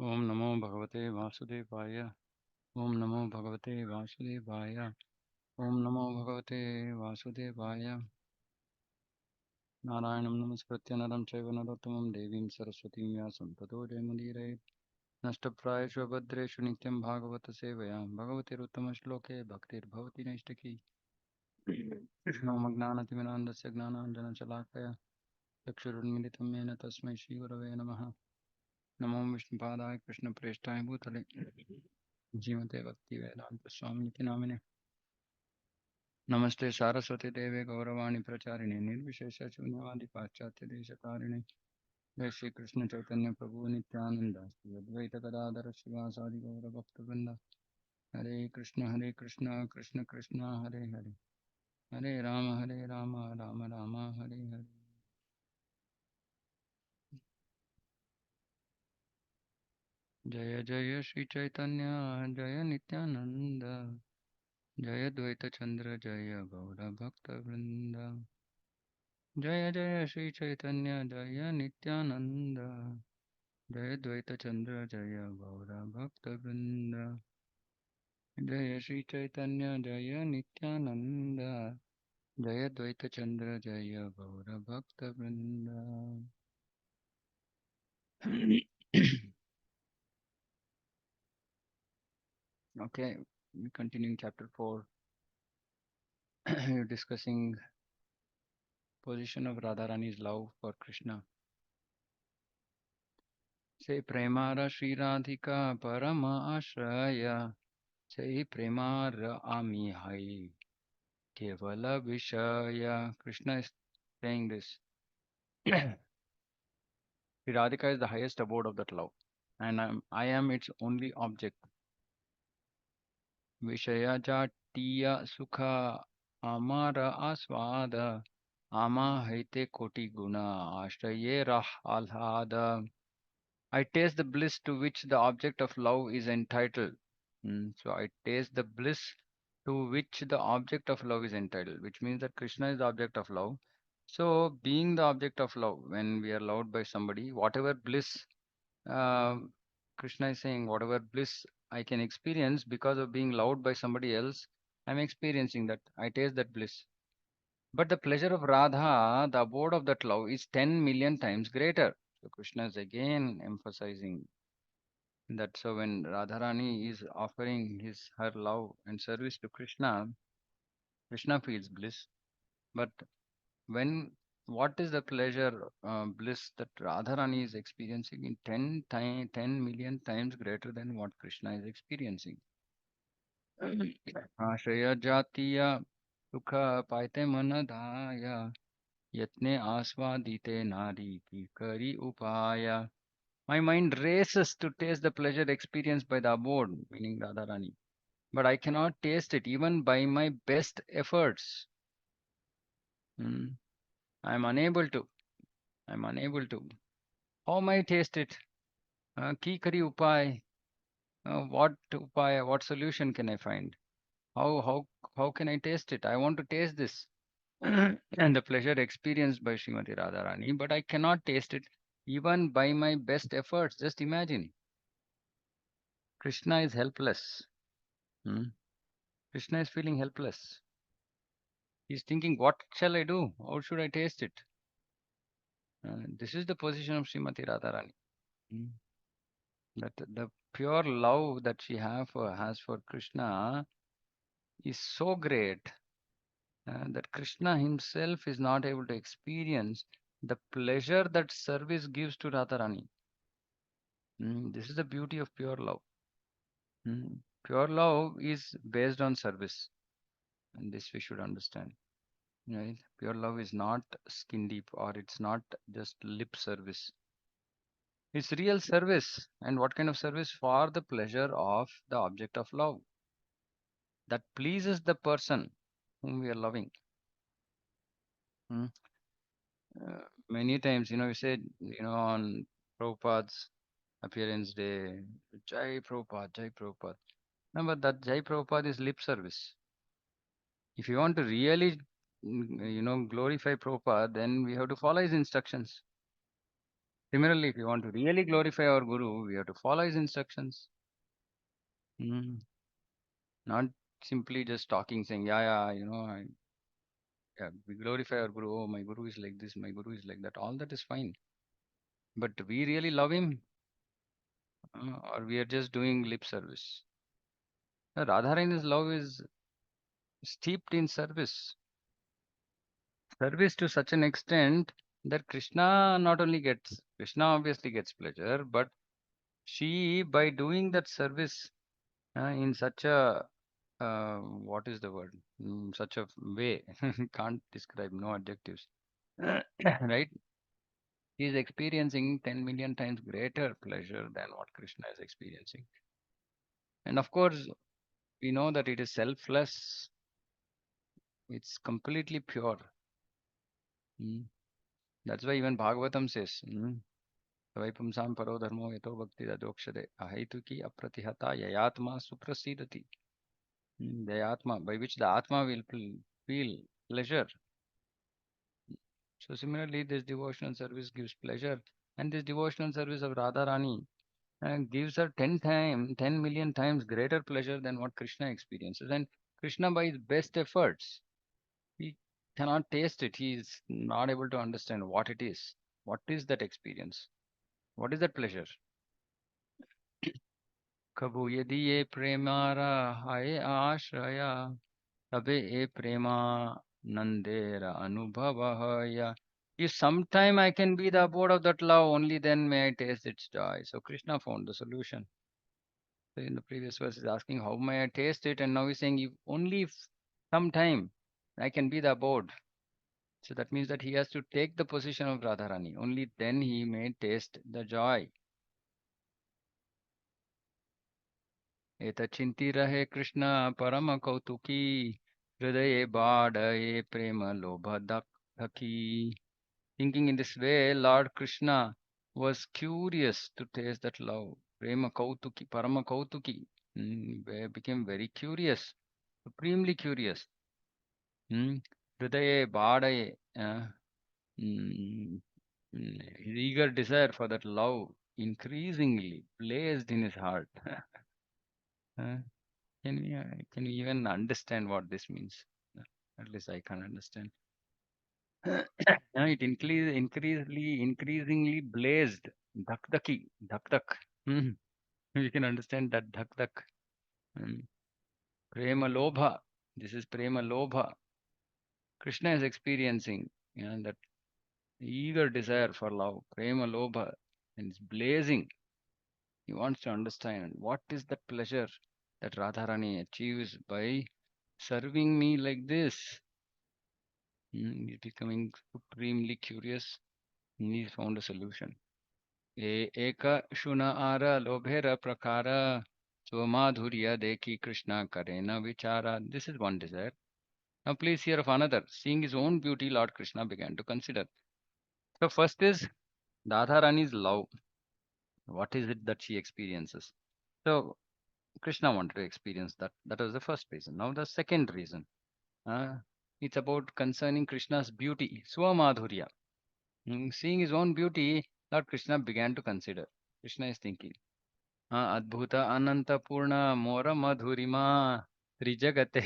ओम नमो भगवते वासुदेवाय। ओम नमो भगवते वासुदेवाय। ओम नमो भगवते वासुदेवाय। नारायणं नमस्कृत्य नरं चैव नरोत्तमं देवीं सरस्वतीं व्यासं ततो जयमुदीरयेत्। नष्टप्रायेषु भद्रेषु नित्यं भागवत सेवया भगवतिरुत्तमश्लोके भक्तिर्भवति नैष्टिकी। कृष्णोमज्ञानतिमिरान्धस्य ज्ञानाञ्जनशलाकया चक्षुरुन्मिलितं येन तस्मै श्रीगुरवे नमः। नमो विष्णुपादाय कृष्णप्रेष्ठाय भूतले जीमते भक्तिवेदान्त स्वामिनिति नामिने। नमस्ते सारस्वती देवे गौरवाणी प्रचारिणे निर्विशेष शून्यवादी पाश्चात्य देशकारिणे। जय श्री कृष्ण चैतन्य प्रभु नित्यानंद श्री अद्वैत गदाधर शिवासादि गौर भक्तवृंद। हरे कृष्ण कृष्ण कृष्ण हरे हरे हरे राम राम राम हरे हरे। जय जय श्री चैतन्य जय नित्यानंद जय द्वैत चंद्र जय गौर भक्तवृंद। जय जय श्री चैतन्य जय नित्यानंद जय द्वैत चंद्र जय गौर भक्तवृंद। जय श्री चैतन्य जय नित्यानंद जय द्वैत चंद्र जय गौर भक्तवृंद। Okay, we continuing chapter 4. We're discussing position of Radharani's love for Krishna. Say Premara Sri Radhika Parama Ashraya. Say Premara Ami Hai Kevala Vishaya. Krishna is saying this. Sri Radhika is the highest abode of that love, and I am its only object. Vishaya Jatiya Sukha Amara Aswada Ama Haite Koti Guna Ashtaye Rah Alhada. I taste the bliss to which the object of love is entitled. So I taste the bliss to which the object of love is entitled, which means that Krishna is the object of love. So, being the object of love, when we are loved by somebody, whatever bliss, uh, Krishna is saying, whatever bliss I can experience because of being loved by somebody else, I'm experiencing that. I taste that bliss. But the pleasure of Radha, the abode of that love, is 10 million times greater. So Krishna is again emphasizing that. So when Radharani is offering her love and service to Krishna, Krishna feels bliss. But when what is the pleasure, bliss that Radharani is experiencing in 10 million times greater than what Krishna is experiencing. Ashaya Jatiya Sukha Paite Manadaya Yatne Aswadite Nari Ki Kari Upaya. My mind races to taste the pleasure experienced by the abode, meaning Radharani. But I cannot taste it even by my best efforts. Hmm. I'm unable to. I'm unable to. How may I taste it? Ki kari upay. What upay? What solution can I find? How can I taste it? I want to taste this and the pleasure experienced by Srimati Radharani, but I cannot taste it even by my best efforts. Just imagine, Krishna is helpless. Hmm. Krishna is feeling helpless. He's thinking, what shall I do? How should I taste it? This is the position of Srimati Radharani. Mm. That the pure love that she has for Krishna is so great that Krishna himself is not able to experience the pleasure that service gives to Radharani. This is the beauty of pure love. Pure love is based on service, and this we should understand. Right? Pure love is not skin deep, or it's not just lip service. It's real service. And what kind of service? For the pleasure of the object of love that pleases the person whom we are loving. Hmm. Many times, we say, on Prabhupada's appearance day, Jai Prabhupada, Jai Prabhupada. No, but that Jai Prabhupada is lip service. If you want to really, glorify Prabhupada, then we have to follow his instructions. Similarly, if you want to really glorify our Guru, we have to follow his instructions. Mm. Not simply just talking, saying, yeah, yeah, yeah, we glorify our Guru. Oh, my Guru is like this, my Guru is like that. All that is fine. But we really love him, or we are just doing lip service. Radharani's love is steeped in service. Service to such an extent that Krishna obviously gets pleasure, but she, by doing that service in such a, what is the word? Such a way, can't describe, no adjectives. Right? He is experiencing 10 million times greater pleasure than what Krishna is experiencing. And of course, we know that it is selfless, it's completely pure. Mm. That's why even Bhagavatam says, Vaipumsam paro dharmo yato bhakti dadokshade ahaituki apratihata yayatma suprasidati. Yayatma, by which the Atma will feel pleasure. So similarly, this devotional service gives pleasure, and this devotional service of Radharani gives her 10 million times greater pleasure than what Krishna experiences. And Krishna, by his best efforts, he cannot taste it. He is not able to understand what it is. What is that experience? What is that pleasure? कभू यदि ये प्रेमारा हाय आश्रया तबे ये प्रेमा नंदेर अनुभव या. If sometime I can be the abode of that love, only then may I taste its joy. So Krishna found the solution. So in the previous verse, he's asking, how may I taste it? And now he's saying, if only if sometime I can be the abode. So that means that he has to take the position of Radharani. Only then he may taste the joy. एतच्चिन्ति रहे कृष्ण परम कौतुकी हृदये बाढये prema lobha dhaki. Thinking in this way, Lord Krishna was curious to taste that love. Prema kautuki, parama kautuki. Became very curious, supremely curious. Hridaye baadaye. Mm, his eager desire for that love increasingly blazed in his heart. Uh, can we even understand what this means? Uh, At least I can't understand. Increasingly blazed. Dhak-dhaki, dhak-dhak. You can understand that dhak-dhak. Mm. Prema lobha. This is prema lobha. Krishna is experiencing, that eager desire for love. Prema lobha. And it's blazing. He wants to understand what is the pleasure that Radharani achieves by serving me like this. He's becoming supremely curious. He found a solution. Eka shuna ara lobhera prakara swamadhurya deki Krishna karena vichara. This is one desire. Now please hear of another. Seeing his own beauty, Lord Krishna began to consider. So first is Radharani's love. What is it that she experiences? So Krishna wanted to experience that. That was the first reason. Now the second reason. Uh, it's about concerning Krishna's beauty. Swamadhurya. Seeing his own beauty, Lord Krishna began to consider. Krishna is thinking, Adbhuta Ananta Purna Mora Madhurima Trijagate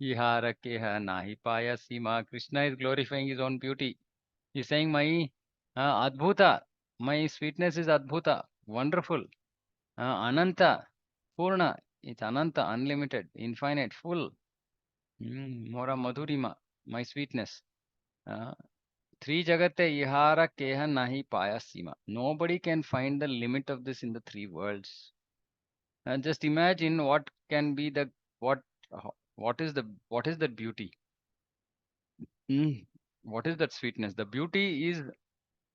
Ihara Keha Nahi Paya Sima. Krishna is glorifying his own beauty. He's saying, my Adbhuta, my sweetness is Adbhuta, wonderful. Ananta, Purna, it's Ananta, unlimited, infinite, full. Mora Madhurima, my sweetness. Uh, Three jagate ihara keha nahi paya sima. Nobody can find the limit of this in the three worlds. And just imagine what can be the what what is that beauty? What is that sweetness? The beauty is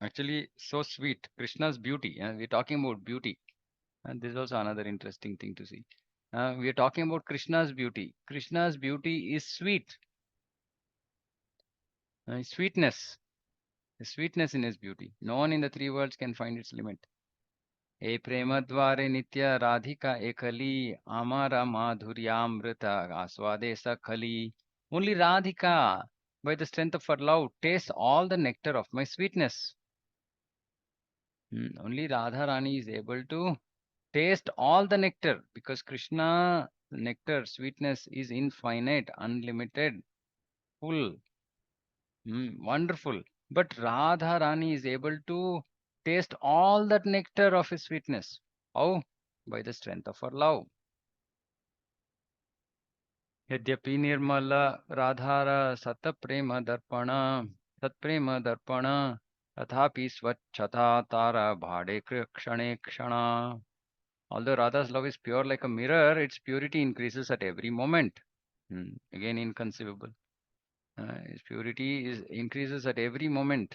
actually so sweet. Krishna's beauty. We're talking about beauty, and this is also another interesting thing to see. We are talking about Krishna's beauty. Krishna's beauty is sweet. Sweetness. The sweetness in his beauty. No one in the three worlds can find its limit. हे प्रेमद्वारे नित्य राधिका एकली अमर माधुर्यामृत आस्वादे सखली. Only Radhika, by the strength of her love, tastes all the nectar of my sweetness. Only Radha Rani is able to taste all the nectar because Krishna nectar sweetness is infinite, unlimited, full, wonderful. But Radha Rani is able to taste all that nectar of his sweetness. How? By the strength of her love. यद्यपि निर्मल राधार सत्प्रेम दर्पण तथापि स्वच्छता तारा भाडे क्षणे क्षणा. Although Radha's love is pure like a mirror, its purity increases at every moment. Again, inconceivable. Its purity is increases at every moment.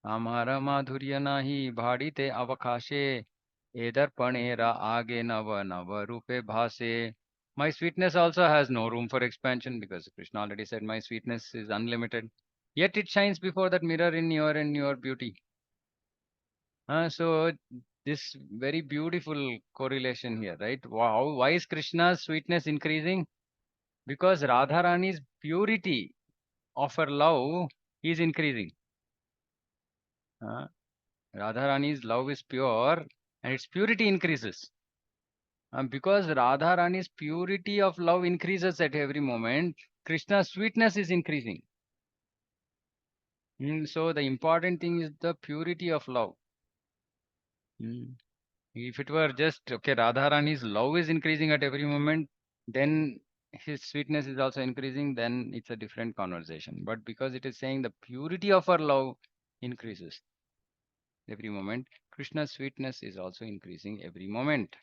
Amara madhurya nahi bhadite avakashe edarpanera age nava nava rupe bhase. My sweetness also has no room for expansion because Krishna already said my sweetness is unlimited. Yet it shines before that mirror in your and your beauty. So this very beautiful correlation here, right? Wow, why is Krishna's sweetness increasing? Because Radharani's purity of her love is increasing. Uh, Radharani's love is pure and its purity increases. Because Radharani's purity of love increases at every moment, Krishna's sweetness is increasing. So the important thing is the purity of love. Mm. If it were just, okay, Radharani's love is increasing at every moment, then his sweetness is also increasing, then it's a different conversation. But because it is saying the purity of her love increases every moment, Krishna's sweetness is also increasing every moment.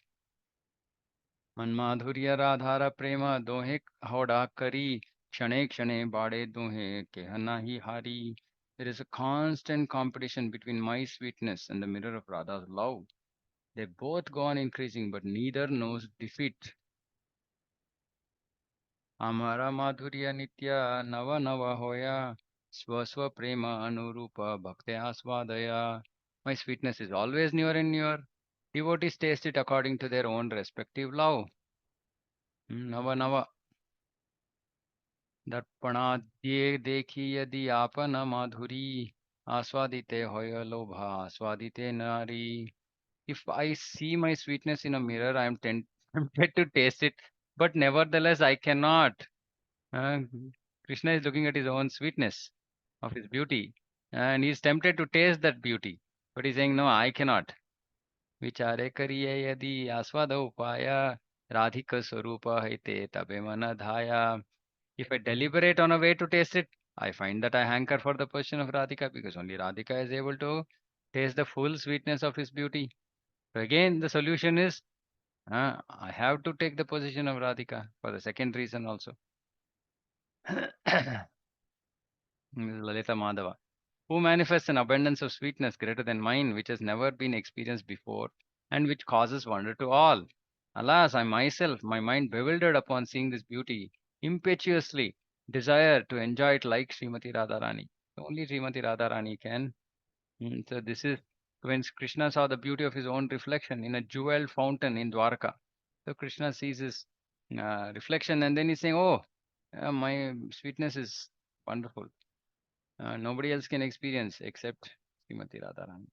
मनमाधुर्य राधार प्रेम दोहे हौड़ा करी क्षणे क्षणे बाड़े दोहे कहना ही हारी. There is a constant competition between my sweetness and the mirror of Radha's love. They both go on increasing, but neither knows defeat. Amara madhurya nitya nava nava hoya swa swa prema anurupa bhakte asvadaya. My sweetness is always newer and newer. Devotees taste it according to their own respective love. Nava nava. दर्पणाद्ये देखी यदि आपन माधुरी आस्वादिते होय लोभा आस्वादिते नारी. If I see my sweetness in a mirror, I am tempted to taste it, but nevertheless I cannot. Uh, Krishna is looking at his own sweetness of his beauty, and he is tempted to taste that beauty, but he's saying, no, I cannot. विचारे करिए यदि आस्वाद उपाय राधिक स्वरूप हिते तबे मन धाया. If I deliberate on a way to taste it, I find that I hanker for the position of Radhika because only Radhika is able to taste the full sweetness of his beauty. So again, the solution is I have to take the position of Radhika for the second reason also. Lalita Madhava, who manifests an abundance of sweetness greater than mine, which has never been experienced before, and which causes wonder to all. Alas, I myself, my mind bewildered upon seeing this beauty, impetuously desire to enjoy it like Srimati Radharani. Only Srimati Radharani can. So this is when Krishna saw the beauty of his own reflection in a jeweled fountain in Dwarka. So Krishna sees his reflection and then he's saying, "Oh, my sweetness is wonderful. Nobody else can experience except Srimati Radharani."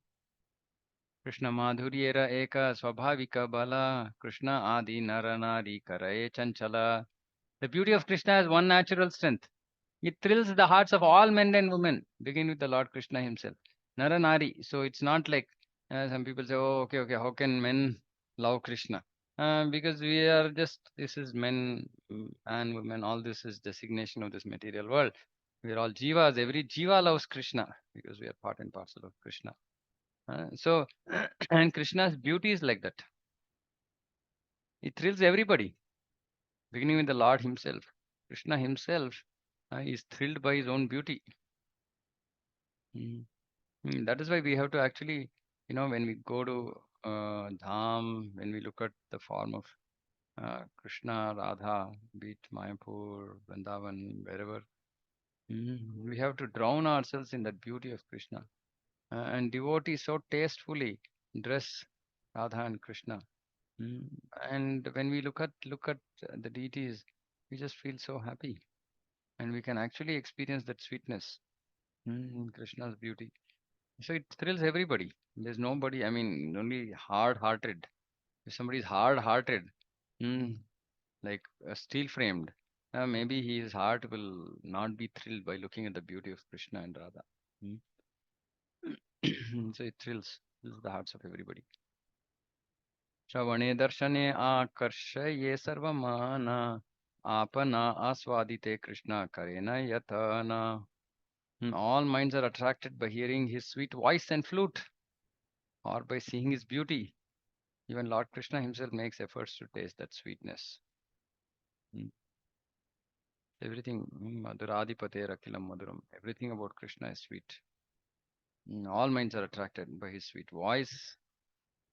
Krishna madhuryera eka swabhavika bala Krishna adi nara nari karaye chanchala. The beauty of Krishna has one natural strength. It thrills the hearts of all men and women, begin with the Lord Krishna himself. Nara nari. So it's not like some people say, oh, okay, okay, how can men love Krishna? Because we are just, this is men and women, all this is designation of this material world. We are all jivas. Every jiva loves Krishna because we are part and parcel of Krishna. So, and Krishna's beauty is like that. It thrills everybody, beginning with the Lord himself. Krishna himself is thrilled by his own beauty. Mm. That is why we have to actually, when we go to Dham, when we look at the form of Krishna, Radha, be it Mayapur, Vrindavan, wherever, we have to drown ourselves in that beauty of Krishna. And devotees so tastefully dress Radha and Krishna. Mm. And when we look at the deities, we just feel so happy, and we can actually experience that sweetness, Krishna's beauty. So it thrills everybody. There's nobody, I mean, only hard-hearted. If somebody is hard-hearted, mm, like steel framed, maybe his heart will not be thrilled by looking at the beauty of Krishna and Radha. Mm. So it thrills the hearts of everybody. श्रवणे दर्शने आकर्षये सर्वमाना आपना आस्वादिते Krishna karena yatana. All minds are attracted by hearing his sweet voice and flute or by seeing his beauty. Even Lord Krishna himself makes efforts to taste that sweetness. Mm. Everything, Madhuradipate Rakilam Madhuram. Everything about Krishna is sweet. All minds are attracted by his sweet voice,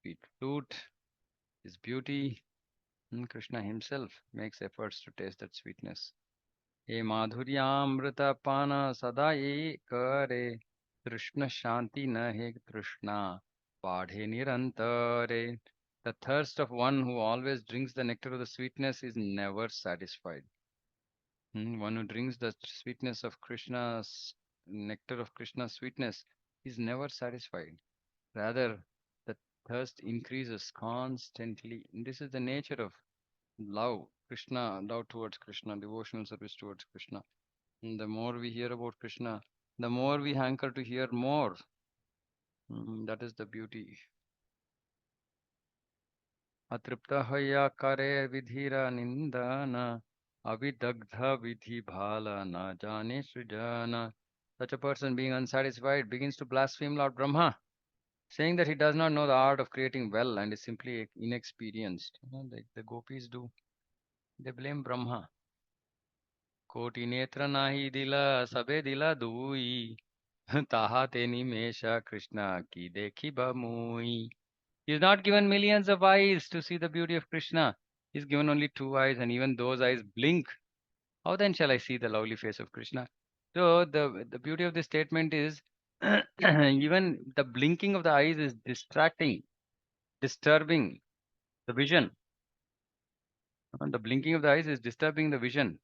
sweet flute, his beauty. Krishna himself makes efforts to taste that sweetness. हे माधुर्यामृतपान सदा ये करे कृष्ण शांति न हे तृष्णा पाढ़े निरंतरे. The thirst of one who always drinks the nectar of the sweetness is never satisfied. One who drinks the sweetness of Krishna's nectar of Krishna's sweetness is never satisfied. Rather, the thirst increases constantly. This is the nature of love, Krishna, love towards Krishna, devotional service towards Krishna. And the more we hear about Krishna, the more we hanker to hear more. That is the beauty. Atripta haya kare vidhira nindana avidagdha vidhi bhala na jane srijana. Such a person being unsatisfied begins to blaspheme Lord Brahma, saying that he does not know the art of creating well and is simply inexperienced. Like the gopis do. They blame Brahma. कोटि नेत्र नाही दिला सबे दिला दुई ताहा ते निमेष Krishna ki dekhi bamui. He is not given millions of eyes to see the beauty of Krishna. He is given only two eyes, and even those eyes blink. How then shall I see the lovely face of Krishna? So the beauty of this statement is even the blinking of the eyes is distracting, disturbing the vision. And the blinking of the eyes is disturbing the vision.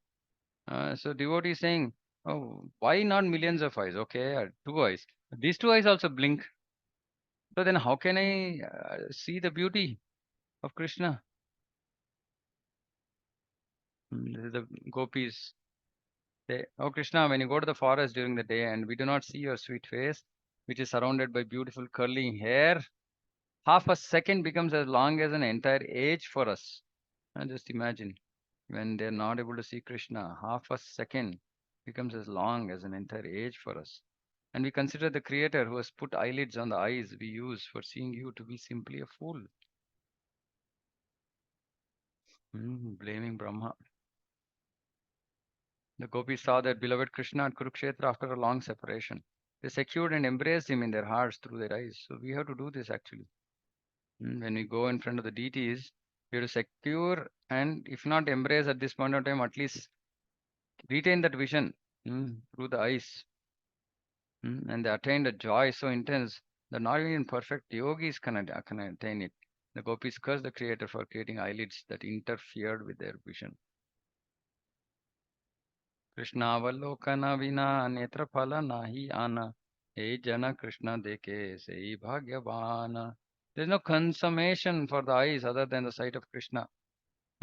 So devotee is saying, oh, why not millions of eyes? Okay, two eyes. These two eyes also blink. So then how can I see the beauty of Krishna? This is the gopis. Say, oh Krishna, when you go to the forest during the day and we do not see your sweet face, which is surrounded by beautiful curling hair, half a second becomes as long as an entire age for us. Just imagine when they're not able to see Krishna, half a second becomes as long as an entire age for us. And we consider the Creator who has put eyelids on the eyes we use for seeing you to be simply a fool. Blaming Brahma. The gopis saw their beloved Krishna at Kurukshetra after a long separation. They secured and embraced him in their hearts through their eyes. So we have to do this actually. When we go in front of the deities, we have to secure and, if not embrace at this point of time, at least retain that vision through the eyes. And they attained a joy so intense that not even perfect yogis can attain it. The gopis cursed the Creator for creating eyelids that interfered with their vision. Krishnavallokana vina netra phala nahi ana. Hey jana Krishna deke sei bhagyavana. There is no consummation for the eyes other than the sight of Krishna.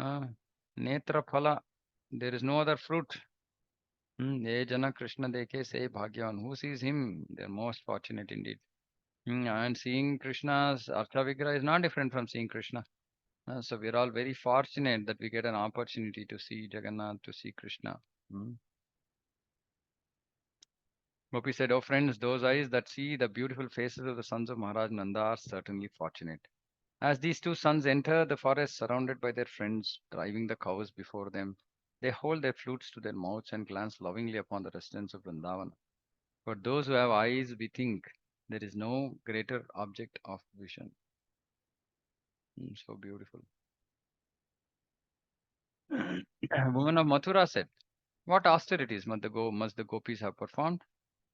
Netra phala. There is no other fruit. Hey jana Krishna deke sei bhagyavan. Who sees him? They are most fortunate indeed. And seeing Krishna's Artha Vigraha is not different from seeing Krishna. So we're all very fortunate that we get an opportunity to see Jagannath, to see Krishna. Hmm. Gopi said, oh friends, those eyes that see the beautiful faces of the sons of Maharaj Nanda are certainly fortunate. As these two sons enter the forest surrounded by their friends, driving the cows before them, they hold their flutes to their mouths and glance lovingly upon the residents of Vrindavan. For those who have eyes, we think there is no greater object of vision. So beautiful. Woman of Mathura said, what austerities must the gopis have performed?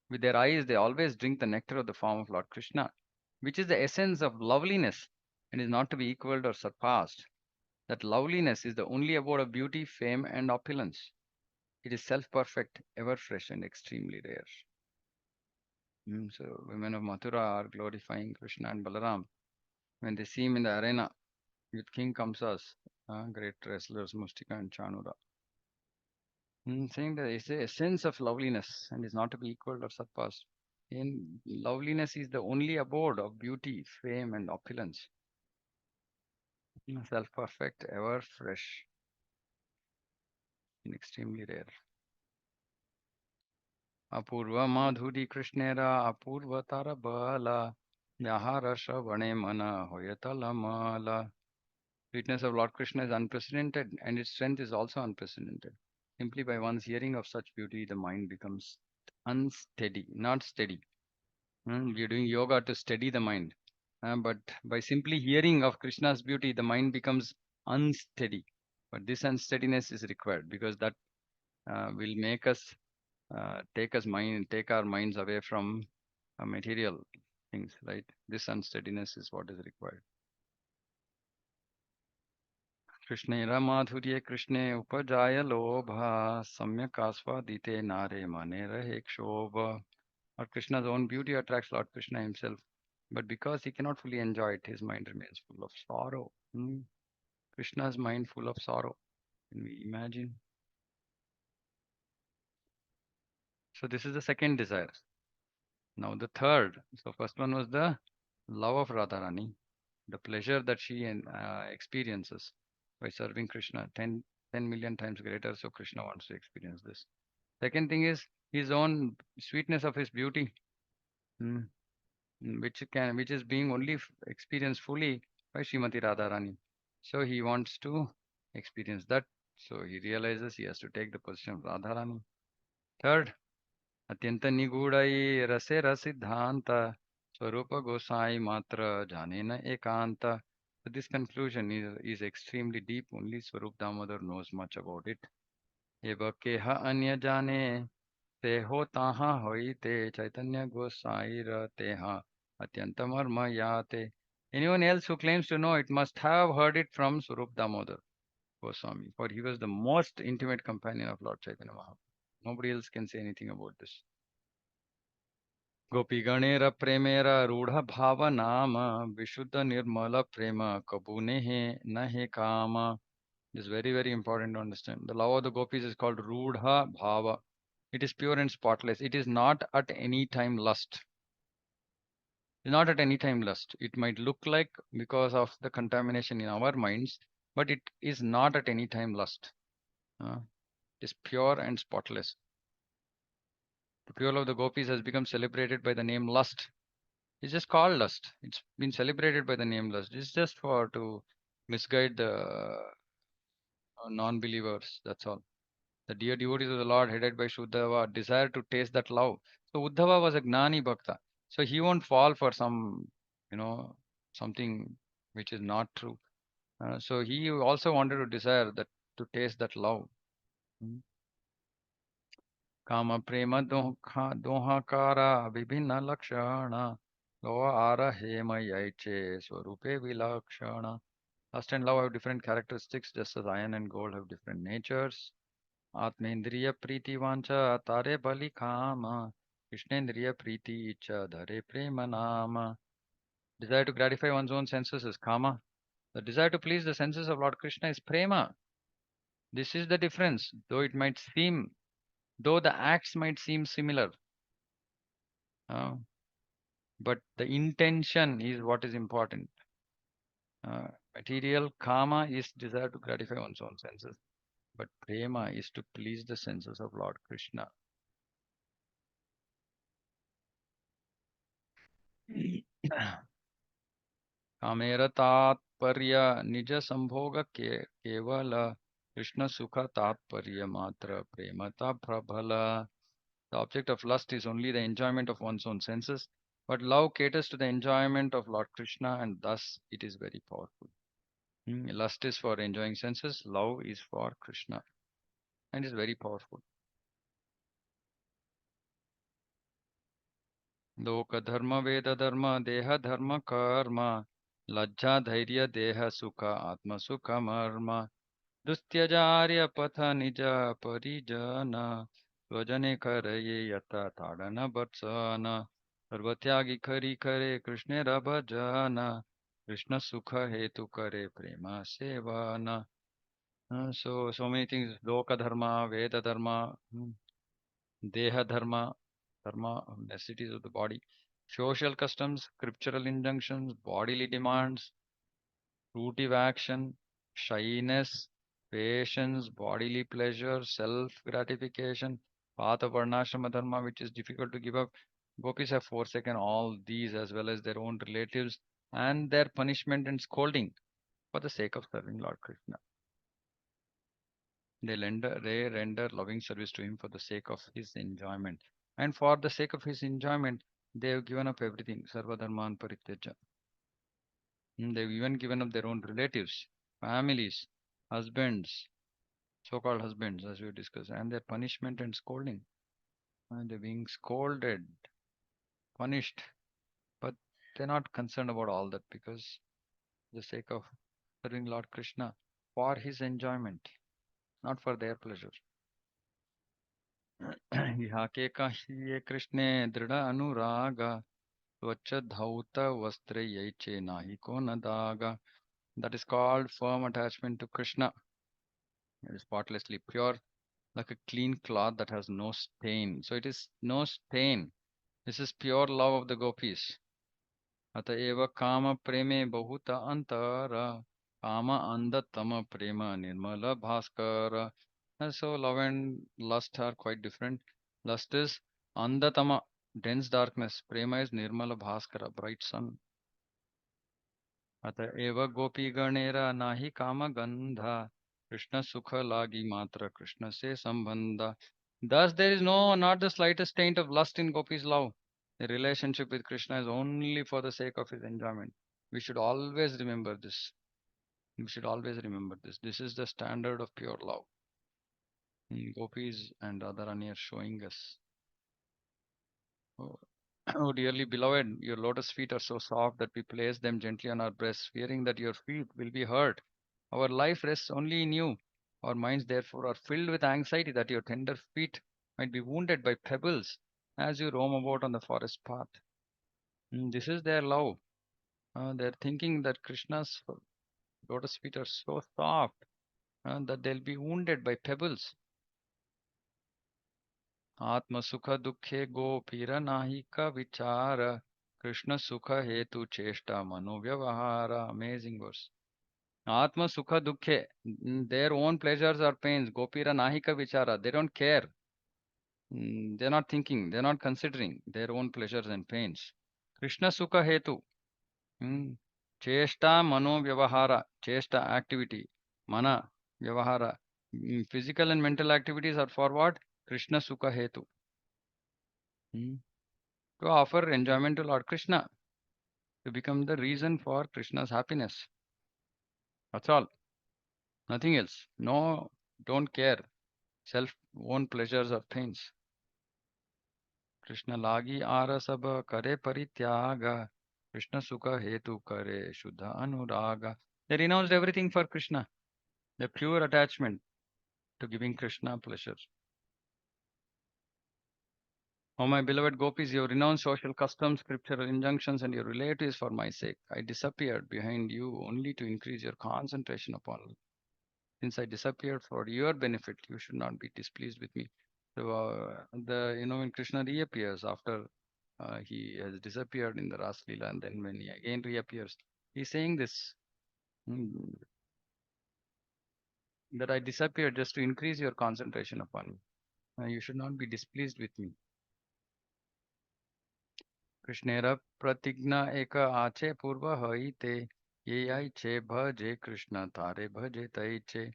With their eyes, they always drink the nectar of the form of Lord Krishna, which is the essence of loveliness and is not to be equaled or surpassed. That loveliness is the only abode of beauty, fame, and opulence. It is self perfect, ever fresh, and extremely rare. So women of Mathura are glorifying Krishna and Balaram when they see him in the arena with King Kamsa's great wrestlers Mustika and Chanura. Saying that it's a sense of loveliness and is not to be equaled or surpassed. In loveliness is the only abode of beauty, fame, and opulence. Self-perfect, ever fresh, and extremely rare. Apurva madhuri Krishnera apurva tarabala Yaharasha vane mana hoyatalamala. Sweetness of Lord Krishna is unprecedented and its strength is also unprecedented. Simply by one's hearing of such beauty, the mind becomes unsteady, not steady. We are doing yoga to steady the mind. But by simply hearing of Krishna's beauty, the mind becomes unsteady. But this unsteadiness is required because that will make us take our minds away from material things, right? This unsteadiness is what is required. कृष्णेरा माधुर्ये कृष्णे उपजाय लोभ सम्यक आस्वादिते नारे मने रहे क्षोभ. Or Krishna's own beauty attracts Lord Krishna himself, but because he cannot fully enjoy it, his mind remains full of sorrow. Krishna's mind full of sorrow. Can we imagine? So this is the second desire. Now the third. So first one was the love of Radharani, the pleasure that she experiences by serving Krishna, 10 million times greater. So Krishna wants to experience this. Second thing is his own sweetness of his beauty, mm, which is being only experienced fully by Srimati Radharani. So he wants to experience that. So he realizes he has to take the position of Radharani. Third, Atyanta Nigudai Rase Rasiddhanta Swarupa Gosai Matra Janena Ekanta. So this conclusion is extremely deep. Only Swarup Damodar knows much about it. Eva Keha Anya Jane ते हो ताहा होइते Chaitanya Gosaira teha atyantamarma yate. Anyone else who claims to know it must have heard it from Swarup Damodar Goswami, for he was the most intimate companion of Lord Chaitanya Mahaprabhu. Nobody else can say anything about this. Gopi Ganera Premera Rudha Bhava Nama Vishuddha Nirmala Prema Kabune Nahe Kama. It is very, very important to understand. The love of the gopis is called Rudha Bhava. It is pure and spotless. It is not at any time lust. It is not at any time lust. It might look like because of the contamination in our minds, but it is not at any time lust. It is pure and spotless. The pure love of the gopis has become celebrated by the name lust. It's just called lust. It's been celebrated by the name lust. It's just for to misguide the non-believers. That's all. The dear devotees of the Lord, headed by Shuddhava, desire to taste that love. So Uddhava was a Gnani Bhakta. So he won't fall for some, you know, something which is not true. So he also wanted to desire that to taste that love. Hmm. Kama prema dohakara vibhinna lakshana loa ara hema yaiche swarupe vilakshana. Lust and love have different characteristics, just as iron and gold have different natures. आत्मेन्द्रिय प्रीति वांछा तारे बलि काम कृष्णेन्द्रिय प्रीति इच्छा धरे prema nama. Desire to gratify one's own senses is kama. The desire to please the senses of Lord Krishna is prema. This is the difference. Though the acts might seem similar, uh, but the intention is what is important. Material kama is desire to gratify one's own senses, but prema is to please the senses of Lord Krishna. कामेर तात्पर्य निज संभोग के केवल कृष्ण सुख तात्पर्य मात्र प्रेमता प्रबल. The object of lust is only the enjoyment of one's own senses, but love caters to the enjoyment of Lord Krishna, and thus it is very powerful. Lust is for enjoying senses, love is for Krishna, and is very powerful. लोक धर्म वेद धर्म देह धर्म कर्म लज्जा धैर्य देह सुख आत्म सुख मर्म दुस्त्यजार्य पथ निज परिजन स्वजने करये यत ताड़न बत्सन. सर्वत्यागी खरी करे कृष्ण रभ जाना कृष्ण सुख हेतु करे प्रेम सेवाना. So many things: loka dharma, veda dharma, deha dharma, dharma of necessities of the body, social customs, scriptural injunctions, bodily demands, fruitive action, shyness, patience, bodily pleasure, self gratification, path of varnashrama dharma, which is difficult to give up. Gopis have forsaken all these as well as their own relatives and their punishment and scolding for the sake of serving Lord Krishna. They render loving service to him for the sake of his enjoyment. And for the sake of his enjoyment, they have given up everything. Sarvadharman parityaja. They've even given up their own relatives, families, husbands, so-called husbands, as we discussed, and their punishment and scolding. And they're being scolded, punished, but they're not concerned about all that because the sake of serving Lord Krishna for his enjoyment, not for their pleasure. याके काह्ये कृष्णे दृढ़ अनुराग स्वच्छ धौत वस्त्र यैचे nahi ko nadaga. That is called firm attachment to Krishna. It is spotlessly pure, like a clean cloth that has no stain. So it is no stain. This is pure love of the gopis. अतएव काम प्रेमे बहुत अंतर काम अंधतम प्रेम निर्मल Bhaskar. And so love and lust are quite different. Lust is andatama, dense darkness. Prema is nirmala bhaskara, bright sun. अतएव गोपी गणेरा नाही काम गंधा कृष्ण सुख लागी मात्र कृष्ण से संबंध. Thus there is not the slightest taint of lust in Gopi's love. The relationship with Krishna is only for the sake of his enjoyment. We should always remember this. We should always remember this. This is the standard of pure love. Gopis and Radharani are showing us. Oh, oh, dearly beloved, your lotus feet are so soft that we place them gently on our breasts, fearing that your feet will be hurt. Our life rests only in you. Our minds, therefore, are filled with anxiety that your tender feet might be wounded by pebbles as you roam about on the forest path. This is their love. They're thinking that Krishna's lotus feet are so soft that they'll be wounded by pebbles. Atma sukha dukhe gopira nahika vichara Krishna sukha hetu cheshta mano vyavahara. Amazing verse. Atma sukha dukhe. Their own pleasures or pains. Gopira nahika vichara. They don't care. They're not thinking. They're not considering their own pleasures and pains. Krishna sukha hetu. Mm. Cheshta mano vyavahara. Cheshta activity. Mana vyavahara. Physical and mental activities are for what? Krishna sukha hetu. To offer enjoyment to Lord Krishna, to become the reason for Krishna's happiness. That's all. Nothing else. No, don't care. Self own pleasures or pains. Krishna lagi ara sab kare parityaga. Krishna sukha hetu kare shuddha anuraga. They renounced everything for Krishna. The pure attachment to giving Krishna pleasure. O my beloved gopis, you renounced social customs, scriptural injunctions, and your relatives for my sake. I disappeared behind you only to increase your concentration upon. Since I disappeared for your benefit, you should not be displeased with me. So when Krishna reappears after he has disappeared in the Ras Leela, and then when he again reappears, he's saying this, mm, that I disappeared just to increase your concentration upon me. You should not be displeased with me. कृष्णेर प्रतिज्ञा एक आचे पूर्व हईते ये आइचे भजे कृष्ण तारे भजे तैचे.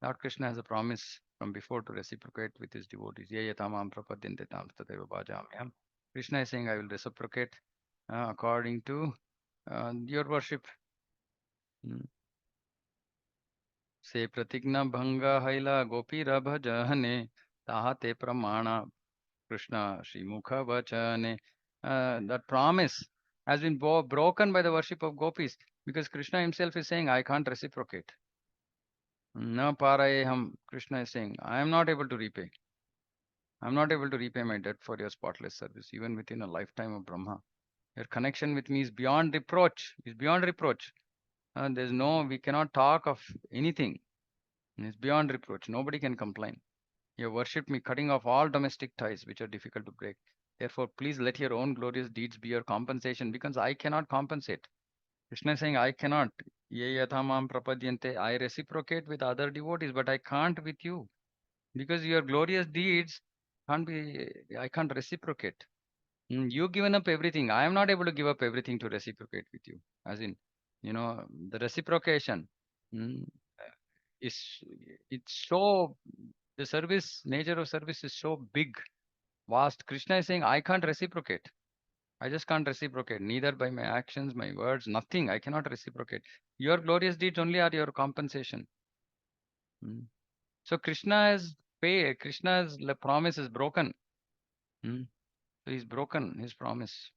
Lord Krishna has a promise from before to reciprocate with his devotees. Ye yatamam prapadyante tam tadeva bhajamyam. Krishna is saying, I will reciprocate according to your worship. Se pratigna bhanga haila gopira bhajane tahate pramana Krishna Srimukha Vachane. That promise has been broken by the worship of gopis because Krishna himself is saying, I can't reciprocate. Na paraye ham. Krishna is saying, I am not able to repay. I'm not able to repay my debt for your spotless service, even within a lifetime of Brahma. Your connection with me is beyond reproach, is beyond reproach. There's no, we cannot talk of anything. It's beyond reproach. Nobody can complain. You worship me, cutting off all domestic ties which are difficult to break. Therefore, please let your own glorious deeds be your compensation, because I cannot compensate. Krishna is saying, I cannot. Ye yathamam prapadyante. I reciprocate with other devotees, but I can't with you. Because your glorious deeds can't be, I can't reciprocate. You've given up everything. I am not able to give up everything to reciprocate with you. As in, the reciprocation mm, is, it's so, the service, nature of service is so big, vast. Krishna is saying, I can't reciprocate. I just can't reciprocate, neither by my actions, my words, nothing. I cannot reciprocate. Your glorious deeds only are your compensation. Mm. So Krishna's Krishna's promise is broken. Mm. So he's broken his promise.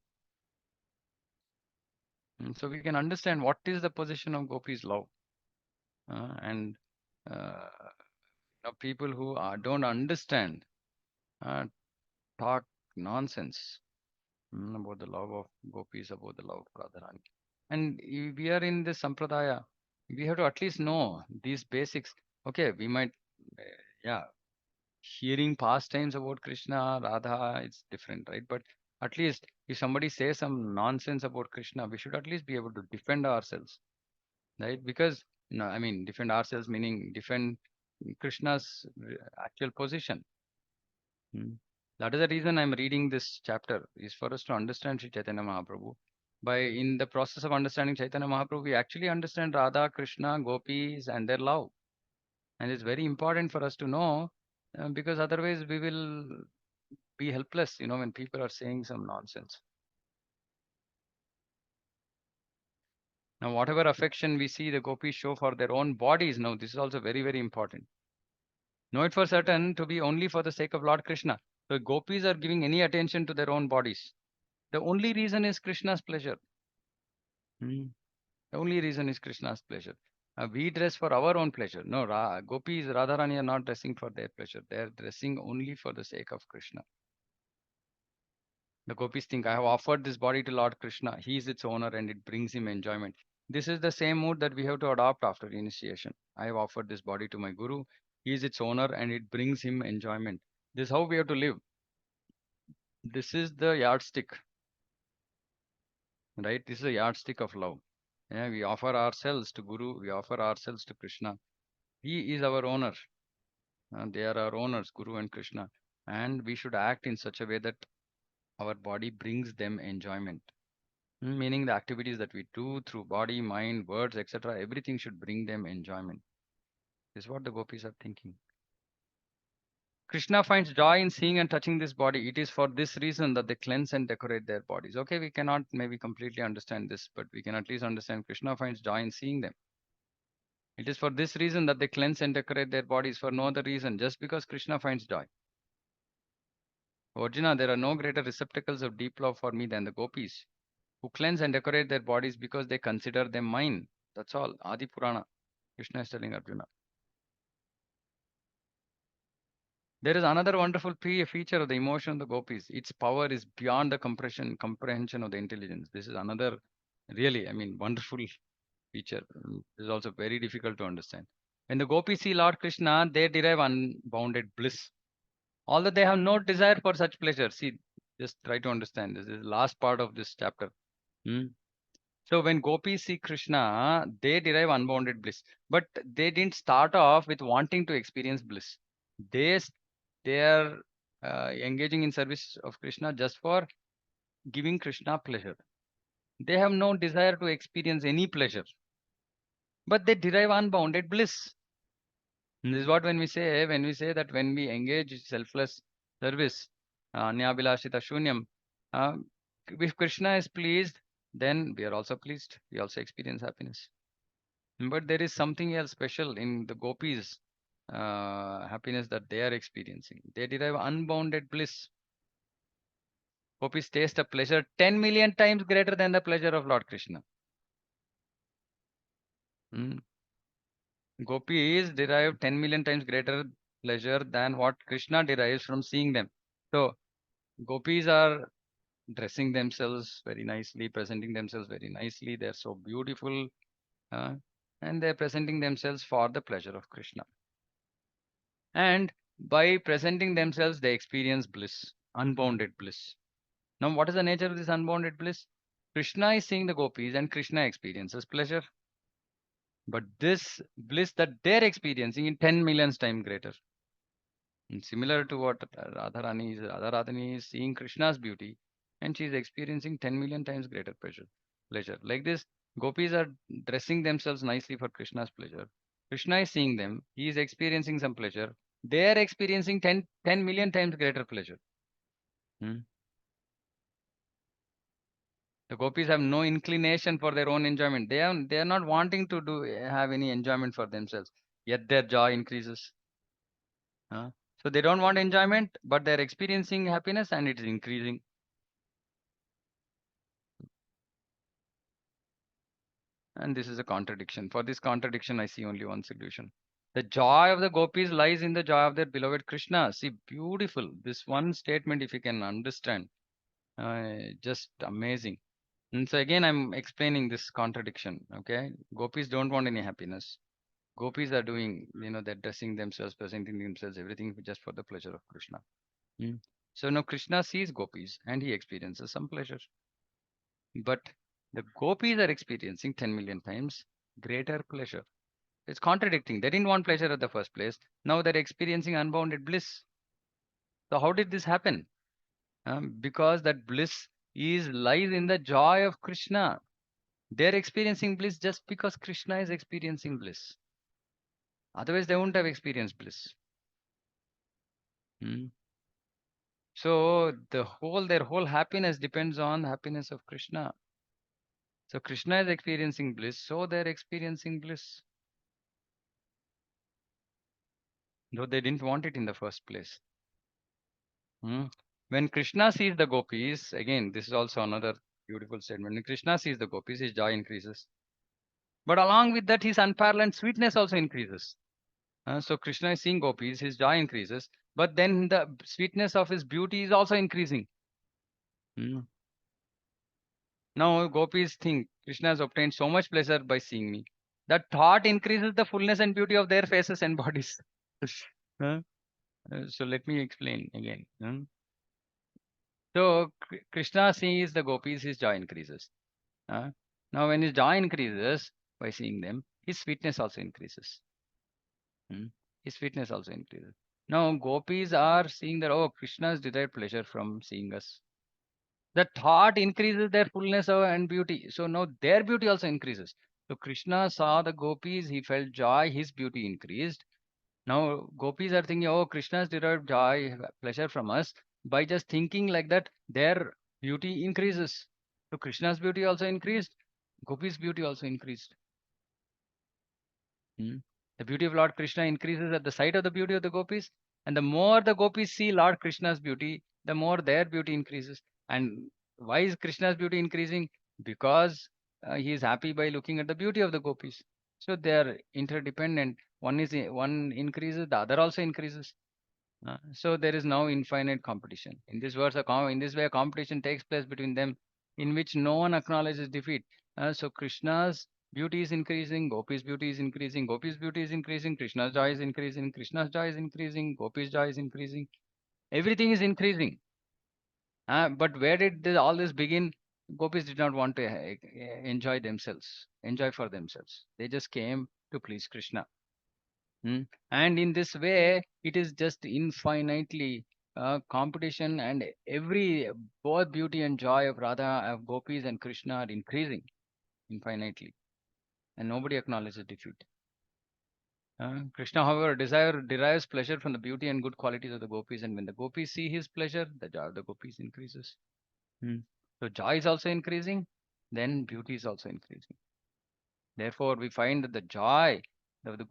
So we can understand what is the position of Gopi's love. And uh, people who don't understand uh, talk nonsense about the love of Gopis, about the love of Radharani. And we are in this sampradaya. We have to at least know these basics. Okay, we might, uh, yeah, hearing pastimes about Krishna, Radha, it's different, right? But at least if somebody says some nonsense about Krishna, we should at least be able to defend ourselves, right? Because, no, I mean, defend ourselves meaning defend Krishna's actual position. Hmm. That is the reason I'm reading this chapter, is for us to understand Sri Chaitanya Mahaprabhu. By in the process of understanding Chaitanya Mahaprabhu, we actually understand Radha, Krishna, Gopis, and their love. And it's very important for us to know, because otherwise we will be helpless, when people are saying some nonsense. Now, whatever affection we see the Gopis show for their own bodies, now this is also very, very important. Know it for certain to be only for the sake of Lord Krishna. So Gopis are giving any attention to their own bodies. The only reason is Krishna's pleasure. Hmm. The only reason is Krishna's pleasure. We dress for our own pleasure. No, Gopis, Radharani are not dressing for their pleasure. They are dressing only for the sake of Krishna. The Gopis think, I have offered this body to Lord Krishna. He is its owner and it brings him enjoyment. This is the same mood that we have to adopt after initiation. I have offered this body to my Guru. He is its owner and it brings him enjoyment. This is how we have to live. This is the yardstick, right? This is a yardstick of love. Yeah, we offer ourselves to Guru. We offer ourselves to Krishna. He is our owner. They are our owners, Guru and Krishna. And we should act in such a way that our body brings them enjoyment. Meaning the activities that we do through body, mind, words, etc., everything should bring them enjoyment. This is what the gopis are thinking. Krishna finds joy in seeing and touching this body. It is for this reason that they cleanse and decorate their bodies. Okay, we cannot maybe completely understand this, but we can at least understand Krishna finds joy in seeing them. It is for this reason that they cleanse and decorate their bodies, for no other reason, just because Krishna finds joy. Arjuna, there are no greater receptacles of deep love for me than the gopis, who cleanse and decorate their bodies because they consider them mine. That's all. Adi Purana. Krishna is telling Arjuna. There is another wonderful feature of the emotion of the gopis. Its power is beyond the comprehension of the intelligence. This is another really, I mean, wonderful feature. This is also very difficult to understand. When the gopis see Lord Krishna, they derive unbounded bliss. Although they have no desire for such pleasure. See, just try to understand this. This is the last part of this chapter. Hmm. So when gopis see Krishna, they derive unbounded bliss. But they didn't start off with wanting to experience bliss. They s- they are engaging in service of Krishna just for giving Krishna pleasure. They have no desire to experience any pleasure, but they derive unbounded bliss. And this is what when we say that when we engage selfless service, Nyabilashita Shunyam, uh, if Krishna is pleased, then we are also pleased. We also experience happiness. But there is something else special in the gopis' happiness that they are experiencing. They derive unbounded bliss. Gopis taste a pleasure 10 million times greater than the pleasure of Lord Krishna. Hmm. Gopis derive 10 million times greater pleasure than what Krishna derives from seeing them. So gopis are dressing themselves very nicely, presenting themselves very nicely. They're so beautiful, uh, and they're presenting themselves for the pleasure of Krishna. And by presenting themselves, they experience bliss, unbounded bliss. Now, what is the nature of this unbounded bliss? Krishna is seeing the gopis, and Krishna experiences pleasure. But this bliss that they're experiencing in 10 million times greater. And similar to what Radharani is seeing Krishna's beauty, and she is experiencing 10 million times greater pleasure. Pleasure. Like this, gopis are dressing themselves nicely for Krishna's pleasure. Krishna is seeing them, he is experiencing some pleasure. They are experiencing 10 million times greater pleasure. Hmm. The gopis have no inclination for their own enjoyment. They are not wanting to have any enjoyment for themselves. Yet their joy increases. So they don't want enjoyment, but they're experiencing happiness and it is increasing. And this is a contradiction. For this contradiction, I see only one solution. The joy of the gopis lies in the joy of their beloved Krishna. See, beautiful. This one statement, if you can understand, just amazing. And so again, I'm explaining this contradiction. Okay, gopis don't want any happiness. Gopis are doing, they're dressing themselves, presenting themselves, everything just for the pleasure of Krishna. Hmm. So now Krishna sees gopis and he experiences some pleasure. But the gopis are experiencing 10 million times greater pleasure. It's contradicting. They didn't want pleasure at the first place. Now they're experiencing unbounded bliss. So how did this happen? Because that bliss is lies in the joy of Krishna. They're experiencing bliss just because Krishna is experiencing bliss. Otherwise, they wouldn't have experienced bliss. Hmm. So their whole happiness depends on the happiness of Krishna. So Krishna is experiencing bliss, so they're experiencing bliss. Though they didn't want it in the first place. Hmm. When Krishna sees the gopis, again, this is also another beautiful statement. When Krishna sees the gopis, his joy increases. But along with that, his unparalleled sweetness also increases. So Krishna is seeing gopis, his joy increases. But then the sweetness of his beauty is also increasing. Hmm. Now gopis think Krishna has obtained so much pleasure by seeing me. That thought increases the fullness and beauty of their faces and bodies. Huh? So let me explain again. So Krishna sees the gopis, his joy increases. Uh, Now, when his joy increases by seeing them, his sweetness also increases. Hmm. His sweetness also increases. Now, gopis are seeing that, oh, Krishna has derived pleasure from seeing us. The thought increases their fullness and beauty. So now their beauty also increases. So Krishna saw the gopis, he felt joy, his beauty increased. Now gopis are thinking, oh, Krishna has derived joy, pleasure from us. By just thinking like that, their beauty increases. So Krishna's beauty also increased, Gopi's beauty also increased. Hmm. The beauty of Lord Krishna increases at the sight of the beauty of the gopis. And the more the gopis see Lord Krishna's beauty, the more their beauty increases. And why is Krishna's beauty increasing? Because he is happy by looking at the beauty of the gopis. So they are interdependent. One increases, the other also increases. So there is now infinite competition. In this way, a competition takes place between them, in which no one acknowledges defeat. So Krishna's beauty is increasing, Gopi's beauty is increasing, Gopi's beauty is increasing, Krishna's joy is increasing, Krishna's joy is increasing, Gopi's joy is increasing. Everything is increasing. But where did all this begin? Gopis did not want to enjoy for themselves. They just came to please Krishna. And in this way, it is just infinitely competition, and every both beauty and joy of Radha, of Gopis and Krishna are increasing infinitely, and nobody acknowledges defeat. Krishna, however, derives pleasure from the beauty and good qualities of the gopis, and when the gopis see his pleasure, the joy of the gopis increases. Hmm. So joy is also increasing, then beauty is also increasing. Therefore, we find that the joy of the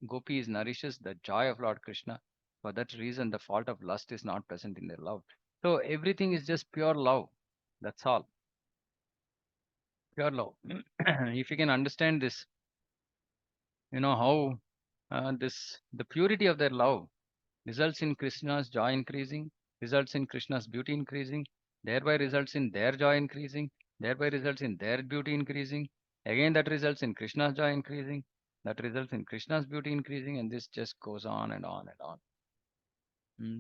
gopis nourishes the joy of Lord Krishna. For that reason, the fault of lust is not present in their love. So everything is just pure love. That's all. Pure love. If you can understand this, you know how This the purity of their love results in Krishna's joy increasing, results in Krishna's beauty increasing, thereby results in their joy increasing, thereby results in their beauty increasing. Again, that results in Krishna's joy increasing, that results in Krishna's beauty increasing, and this just goes on and on and on.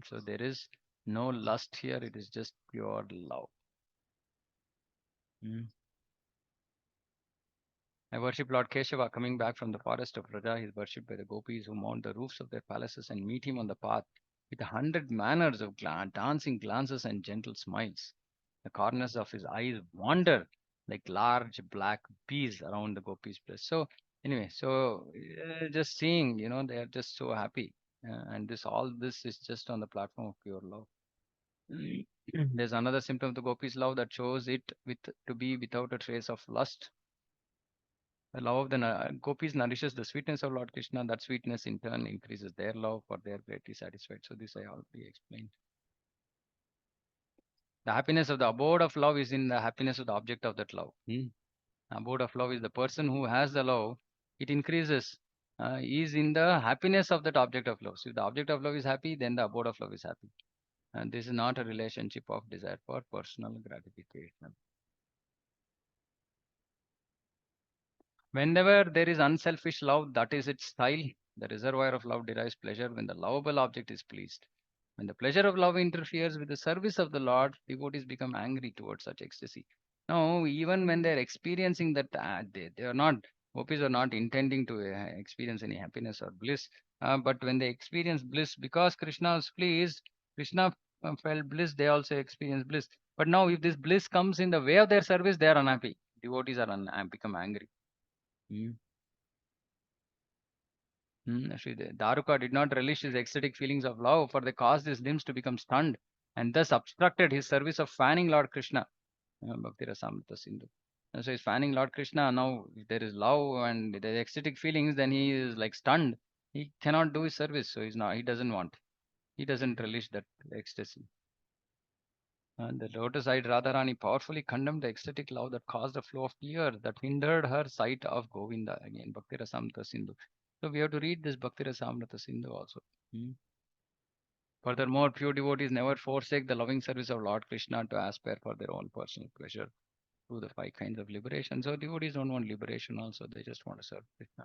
So there is no lust here, it is just pure love. Mm. I worship Lord Keshava coming back from the forest of Raja. He is worshipped by the gopis who mount the roofs of their palaces and meet him on the path with 100 manners of dancing glances and gentle smiles. The corners of his eyes wander like large black bees around the gopis' breast. So, anyway, just seeing, they are just so happy. And all this is just on the platform of pure love. There's another symptom of the gopis' love that shows it to be without a trace of lust. The love of the gopis nourishes the sweetness of Lord Krishna. That sweetness in turn increases their love for their greatly satisfied. So this I already explained. The happiness of the abode of love is in the happiness of the object of that love. Abode of love is the person who has the love. It increases. Is in the happiness of that object of love. So if the object of love is happy, then the abode of love is happy. And this is not a relationship of desire for personal gratification. Whenever there is unselfish love, that is its style. The reservoir of love derives pleasure when the lovable object is pleased. When the pleasure of love interferes with the service of the Lord, devotees become angry towards such ecstasy. Now, even when they're experiencing that, they are not, gopis are not intending to experience any happiness or bliss. But when they experience bliss, because Krishna is pleased, Krishna felt bliss, they also experience bliss. But now, if this bliss comes in the way of their service, they are unhappy. Devotees are become angry. Mm. Actually, the Daruka did not relish his ecstatic feelings of love, for they caused his limbs to become stunned, and thus obstructed his service of fanning Lord Krishna. Bhakti Rasamrita Sindhu. And so he's fanning Lord Krishna. Now, if there is love and the ecstatic feelings, then he is like stunned. He cannot do his service, so he's not. He doesn't want. He doesn't relish that ecstasy. And the lotus-eyed Radharani powerfully condemned the ecstatic love that caused a flow of tears that hindered her sight of Govinda. Again, Bhakti Rasamrita Sindhu. So we have to read this Bhakti Rasamrita Sindhu also. Hmm. Furthermore, pure devotees never forsake the loving service of Lord Krishna to aspire for their own personal pleasure through the five kinds of liberation. So devotees don't want liberation also, they just want to serve Krishna.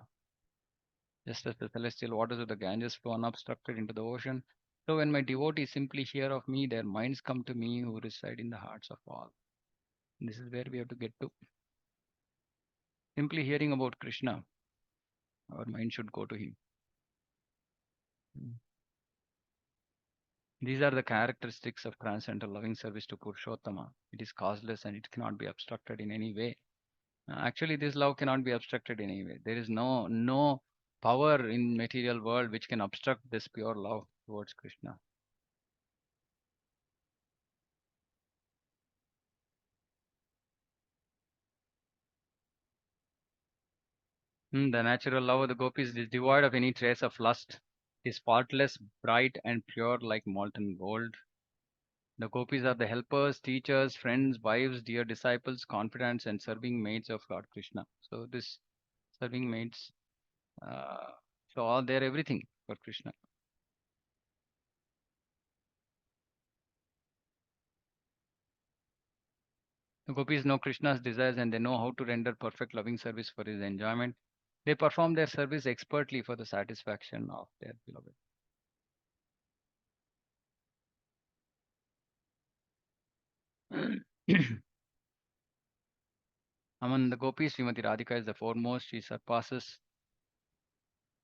Just as the celestial waters of the Ganges flow unobstructed into the ocean, so when my devotees simply hear of me, their minds come to me who reside in the hearts of all. This is where we have to get to. Simply hearing about Krishna, our mind should go to him. Mm. These are the characteristics of transcendental loving service to Purushottama. It is causeless and it cannot be obstructed in any way. Actually, this love cannot be obstructed in any way. There is no power in material world which can obstruct this pure love towards Krishna. The natural love of the gopis is devoid of any trace of lust. It is faultless, bright, and pure like molten gold. The gopis are the helpers, teachers, friends, wives, dear disciples, confidants, and serving maids of Lord Krishna. So this serving maids, uh, so all they're everything for Krishna. The gopis know Krishna's desires and they know how to render perfect loving service for his enjoyment. They perform their service expertly for the satisfaction of their beloved. Among the gopis, Srimati Radhika is the foremost. She surpasses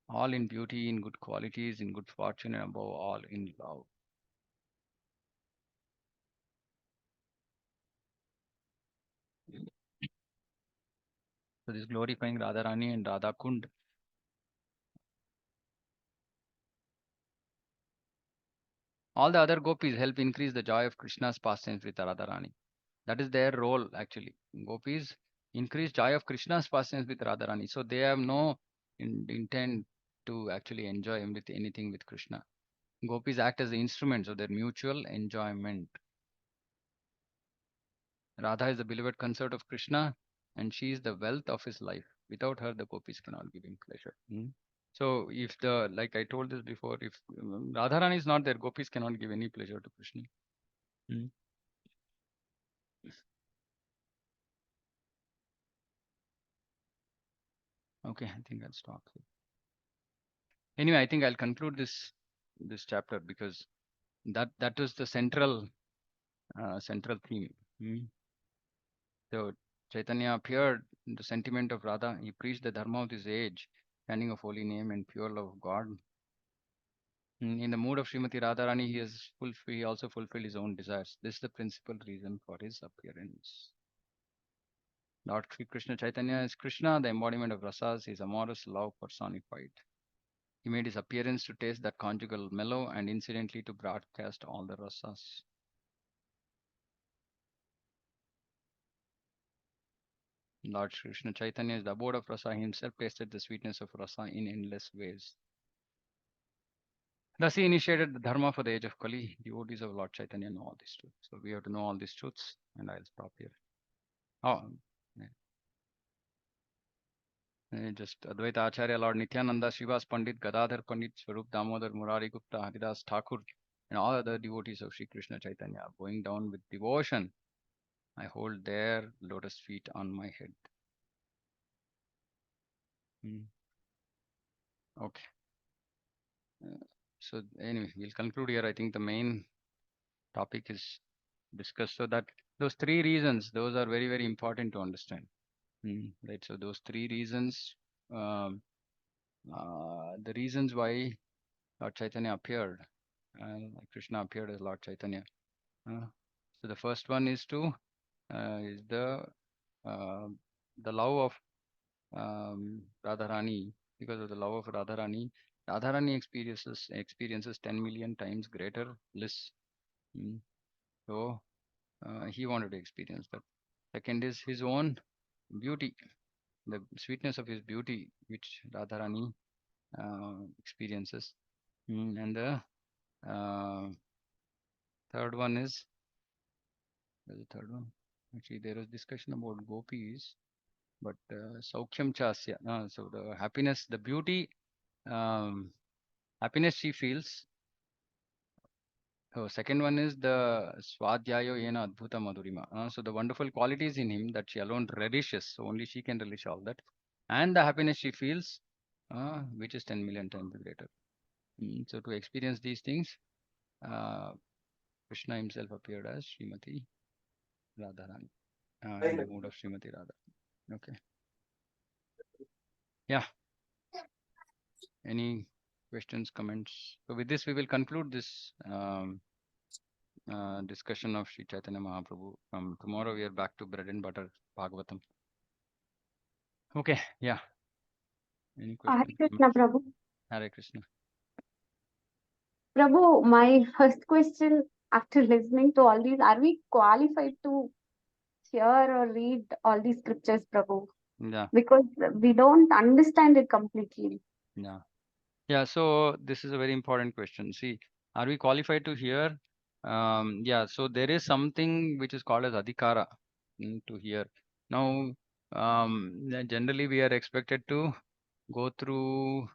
all in beauty, in good qualities, in good fortune, and above all in love. So this glorifying Radharani and Radha Kund. All the other gopis help increase the joy of Krishna's pastimes with Radharani. That is their role actually. Gopis increase joy of Krishna's pastimes with Radharani. So they have no intent to actually enjoy anything with Krishna. Gopis act as the instruments of their mutual enjoyment. Radha is the beloved consort of Krishna and she is the wealth of his life. Without her, the gopis cannot give him pleasure. So if the, like I told this before, if Radharani is not there, gopis cannot give any pleasure to Krishna. Mm. Okay, I think I'll stop here. Anyway, I think I'll conclude this chapter because that was the central theme. Mm. So Chaitanya appeared in the sentiment of Radha. He preached the dharma of this age, standing of holy name and pure love of God. In the mood of Srimati Radharani, he also fulfilled his own desires. This is the principal reason for his appearance. Lord Sri Krishna Chaitanya is Krishna, the embodiment of rasas, his amorous love personified. He made his appearance to taste that conjugal mellow and incidentally to broadcast all the rasas. Lord Sri Krishna Chaitanya is the abode of rasa. He himself tasted the sweetness of rasa in endless ways. Thus he initiated the dharma for the age of Kali. Devotees of Lord Chaitanya know all these truths. So we have to know all these truths, and I'll stop here. Oh, just Advaita Acharya, Lord Nityananda, Srivas Pandit, Gadadhar Pandit, Swarup Damodar, Murari Gupta, Haridas Thakur, and all other devotees of Sri Krishna Chaitanya bowing down with devotion. I hold their lotus feet on my head. Okay. So anyway, we'll conclude here. I think the main topic is discussed. So that those three reasons, those are very, very important to understand. Right. So those three reasons, the reasons why Lord Chaitanya appeared, Krishna appeared as Lord Chaitanya. So the first one is is uh, the love of Radharani. Because of the love of Radharani experiences 10 million times greater bliss. So he wanted to experience that. Second is his own beauty, the sweetness of his beauty, which Radharani experiences. And the uh, third one is, the third one? Actually, there was discussion about gopis, but Saukhyam Chasya. So the happiness, the beauty, um, happiness she feels. So second one is the Swadhyayo Yena Adbhuta Madhurima. So the wonderful qualities in him that she alone relishes. So only she can relish all that. And the happiness she feels, which is 10 million times greater. So to experience these things, uh, Krishna himself appeared as Srimati Radharani, in the mood of Srimati Radha. Okay. Yeah. Any questions, comments? So with this, we will conclude this discussion of Sri Chaitanya Mahaprabhu. From tomorrow, we are back to bread and butter Bhagavatam. Okay. Yeah. Any Hare questions? Krishna, Prabhu. Hare Krishna. Prabhu, my first question after listening to all these, are we qualified to hear or read all these scriptures, Prabhu? Yeah. Because we don't understand it completely. Yeah. Yeah. So this is a very important question. See, are we qualified to hear? Yeah. So there is something which is called as adhikara to hear. Now, generally we are expected to go through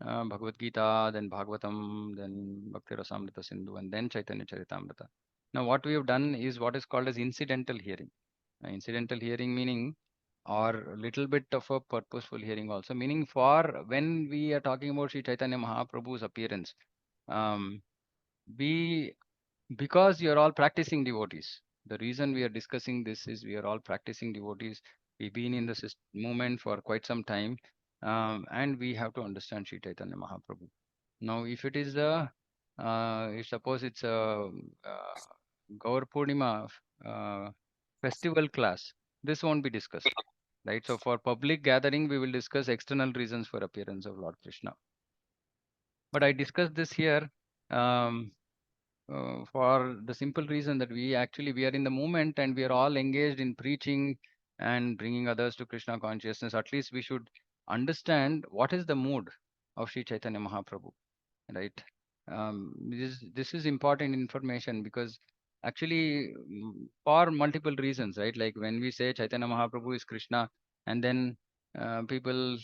Bhagavad Gita, then Bhagavatam, then Bhakti Rasamrita Sindhu, and then Chaitanya Charitamrita. Now, what we have done is what is called as incidental hearing. Incidental hearing meaning, or a little bit of a purposeful hearing also, meaning for when we are talking about Sri Chaitanya Mahaprabhu's appearance, um, we because you're all practicing devotees. The reason we are discussing this is we are all practicing devotees. We've been in the movement for quite some time, and we have to understand Sri Chaitanya Mahaprabhu. Now, if it is if suppose it's a Gaur Purnima festival class, this won't be discussed, right? So for public gathering, we will discuss external reasons for appearance of Lord Krishna. But I discussed this here. Um, for the simple reason that we are in the movement and we are all engaged in preaching and bringing others to Krishna consciousness. At least we should understand what is the mood of Sri Chaitanya Mahaprabhu, right? This is important information because actually for multiple reasons, right? Like when we say Chaitanya Mahaprabhu is Krishna, and then people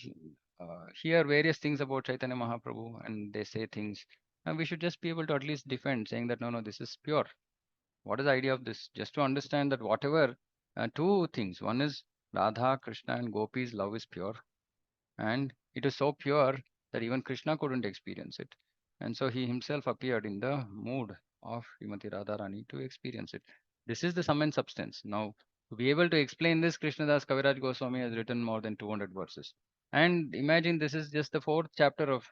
hear various things about Chaitanya Mahaprabhu and they say things, and we should just be able to at least defend, saying that no, no, this is pure. What is the idea of this? Just to understand that whatever, two things. One is Radha, Krishna, and Gopis' love is pure, and it is so pure that even Krishna couldn't experience it. And so he himself appeared in the mood of Srimati Radharani to experience it. This is the sum and substance. Now, to be able to explain this, Krishnadas Kaviraj Goswami has written more than 200 verses. And imagine this is just the fourth chapter of,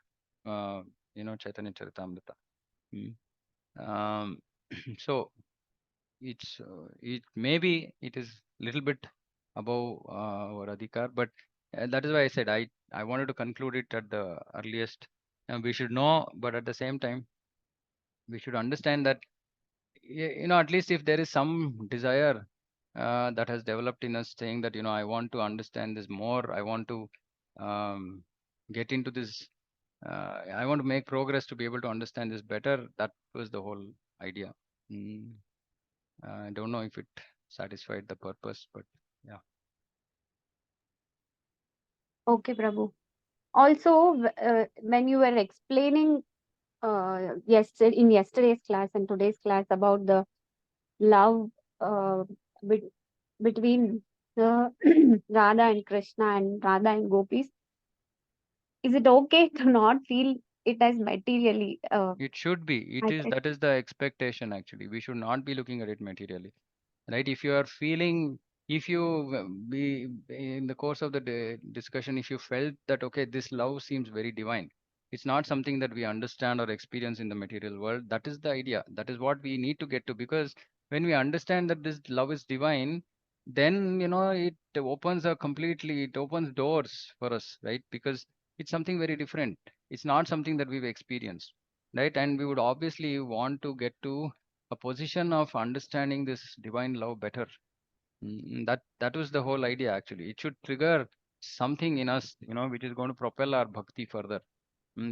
uh, Chaitanya Charitamrita. Hmm. So it maybe it is little bit above our adhikar, but that is why I said I wanted to conclude it at the earliest. We should know, but at the same time we should understand that at least if there is some desire that has developed in us, saying that I want to understand this more, I want to get into this, I want to make progress to be able to understand this better. That was the whole idea. Mm. I don't know if it satisfied the purpose, but yeah. Okay, Prabhu. Also, when you were explaining in yesterday's class and today's class about the love uh, bet- between Radha and Krishna and Radha and Gopis, is it okay to not feel it as materially? It should be. It I is. felt That is the expectation. Actually, we should not be looking at it materially, right? If you are feeling, if you be in the course of the discussion, if you felt that okay, this love seems very divine, it's not something that we understand or experience in the material world. That is the idea. That is what we need to get to, because when we understand that this love is divine, then it opens a completely, it opens doors for us, right? Because it's something very different. It's not something that we've experienced, right? And we would obviously want to get to a position of understanding this divine love better. That was the whole idea actually. It should trigger something in us, which is going to propel our bhakti further.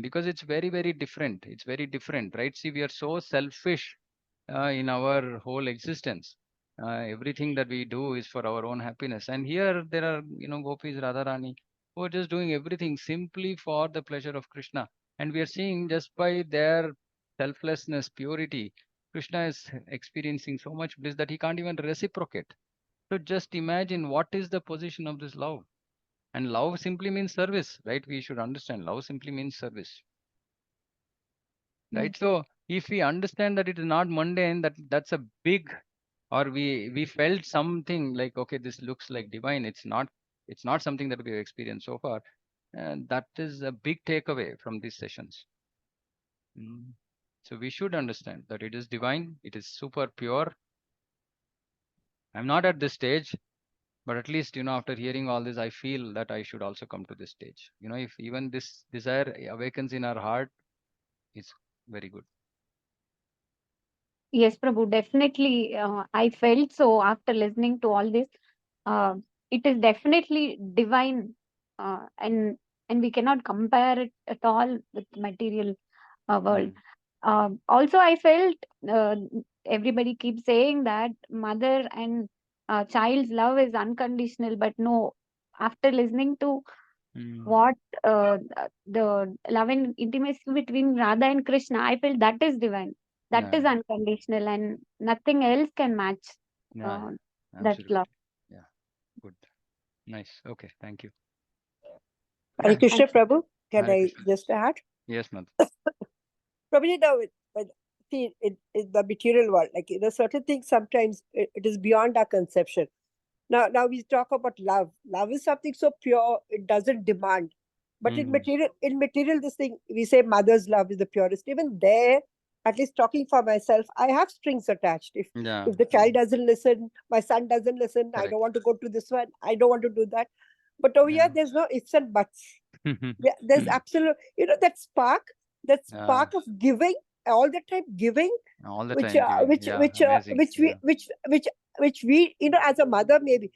Because it's very, very different. It's very different, right? See, we are so selfish in our whole existence. Everything that we do is for our own happiness. And here there are, Gopis, Radharani, who are just doing everything simply for the pleasure of Krishna. And we are seeing just by their selflessness, purity, Krishna is experiencing so much bliss that he can't even reciprocate. So just imagine what is the position of this love. And love simply means service, right? We should understand love simply means service, right? yes. So if we understand that it is not mundane, that's a big, or we felt something like okay, this looks like divine. It's not something that we've experienced so far, and that is a big takeaway from these sessions. Mm. So we should understand that it is divine, it is super pure. I'm not at this stage, but at least after hearing all this, I feel that I should also come to this stage. If even this desire awakens in our heart, it's very good. Yes, Prabhu, definitely. I felt so after listening to all this. Uh, it is definitely divine, and we cannot compare it at all with material world. Mm. Also, I felt uh, everybody keeps saying that mother and child's love is unconditional, but no. After listening to Mm. what the love and intimacy between Radha and Krishna, I feel that is divine. That Yeah, is yeah, unconditional, and nothing else can match yeah, uh, yeah, that love. absolutely. Yeah, good. Nice. Okay, thank you. Hare Thank Krishna Prabhu, can Hare I Krishna. just add? Yes, Madhu. Prabhuji, now, see, in the material world, like, certain things sometimes it is beyond our conception. Now we talk about love. Love is something so pure, it doesn't demand. But Mm. in material, this thing, we say mother's love is the purest. Even there, at least talking for myself, I have strings attached. Yeah, If the child doesn't listen, my son doesn't listen, I don't correct. want to go to this one, I don't want to do that. But over here, Yeah. there's no ifs and buts. There's absolute, that Yeah, spark of giving, all the time giving, all the which time giving. Yeah, amazing. Yeah. which we, as a mother, maybe,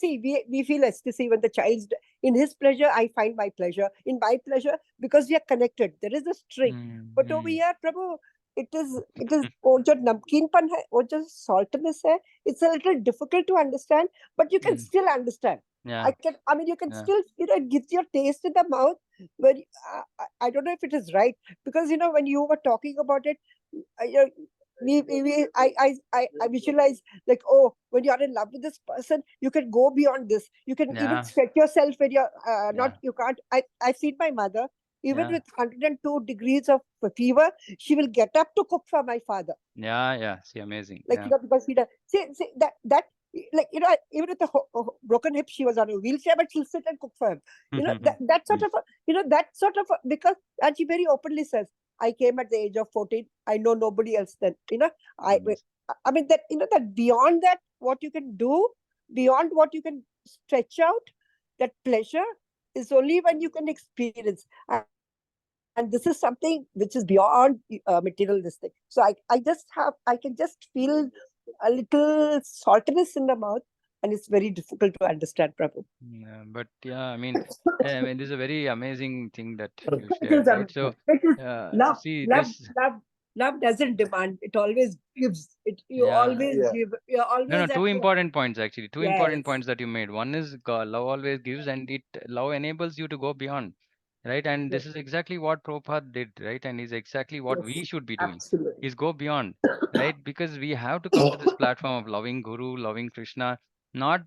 see, we feel ecstasy when the child's in his pleasure, I find my pleasure in my pleasure, because we are connected, there is a string. Mm, But over mm. here, Prabhu, it is वो जो नमकीनपन है, वो जो saltiness है, it's a little difficult to understand, but you can Mm, still understand. yeah, I mean, you can yeah, still, it gives your taste in the mouth. But I don't know if it is right, because when you were talking about it, you know, I visualize, like, oh, when you're in love with this person, you can go beyond this. You can even yeah, stretch yourself when you're not. yeah, You can't. I've seen my mother, even yeah, with 102 degrees of fever, she will get up to cook for my father. yeah, yeah. See, amazing. Like, Yeah. because he does. See that, like, even with the broken hip, she was on a wheelchair, but she'll sit and cook for him. That sort Nice. of that sort of because, and she very openly says, I came at the age of 14. I know nobody else then. I Nice. I mean that, that beyond that, what you can do, beyond what you can stretch out, that pleasure is only when you can experience. And this is something which is beyond materialistic. So I can just feel a little saltiness in the mouth, and it's very difficult to understand, Prabhu. Yeah, but yeah, I mean, this is a very amazing thing that you It is shared, right? So, it is love, see love, this. love. Love doesn't demand; it always gives. It you Yeah. always give. You No, no, always two have to. important points actually. Two important Yes, points that you made. One is love always gives, and love enables you to go beyond, right? And yes, this is exactly what Prabhupada did, right? And is exactly what we yes, should be doing, absolutely. is go beyond, right? Because we have to come to this platform of loving Guru, loving Krishna, not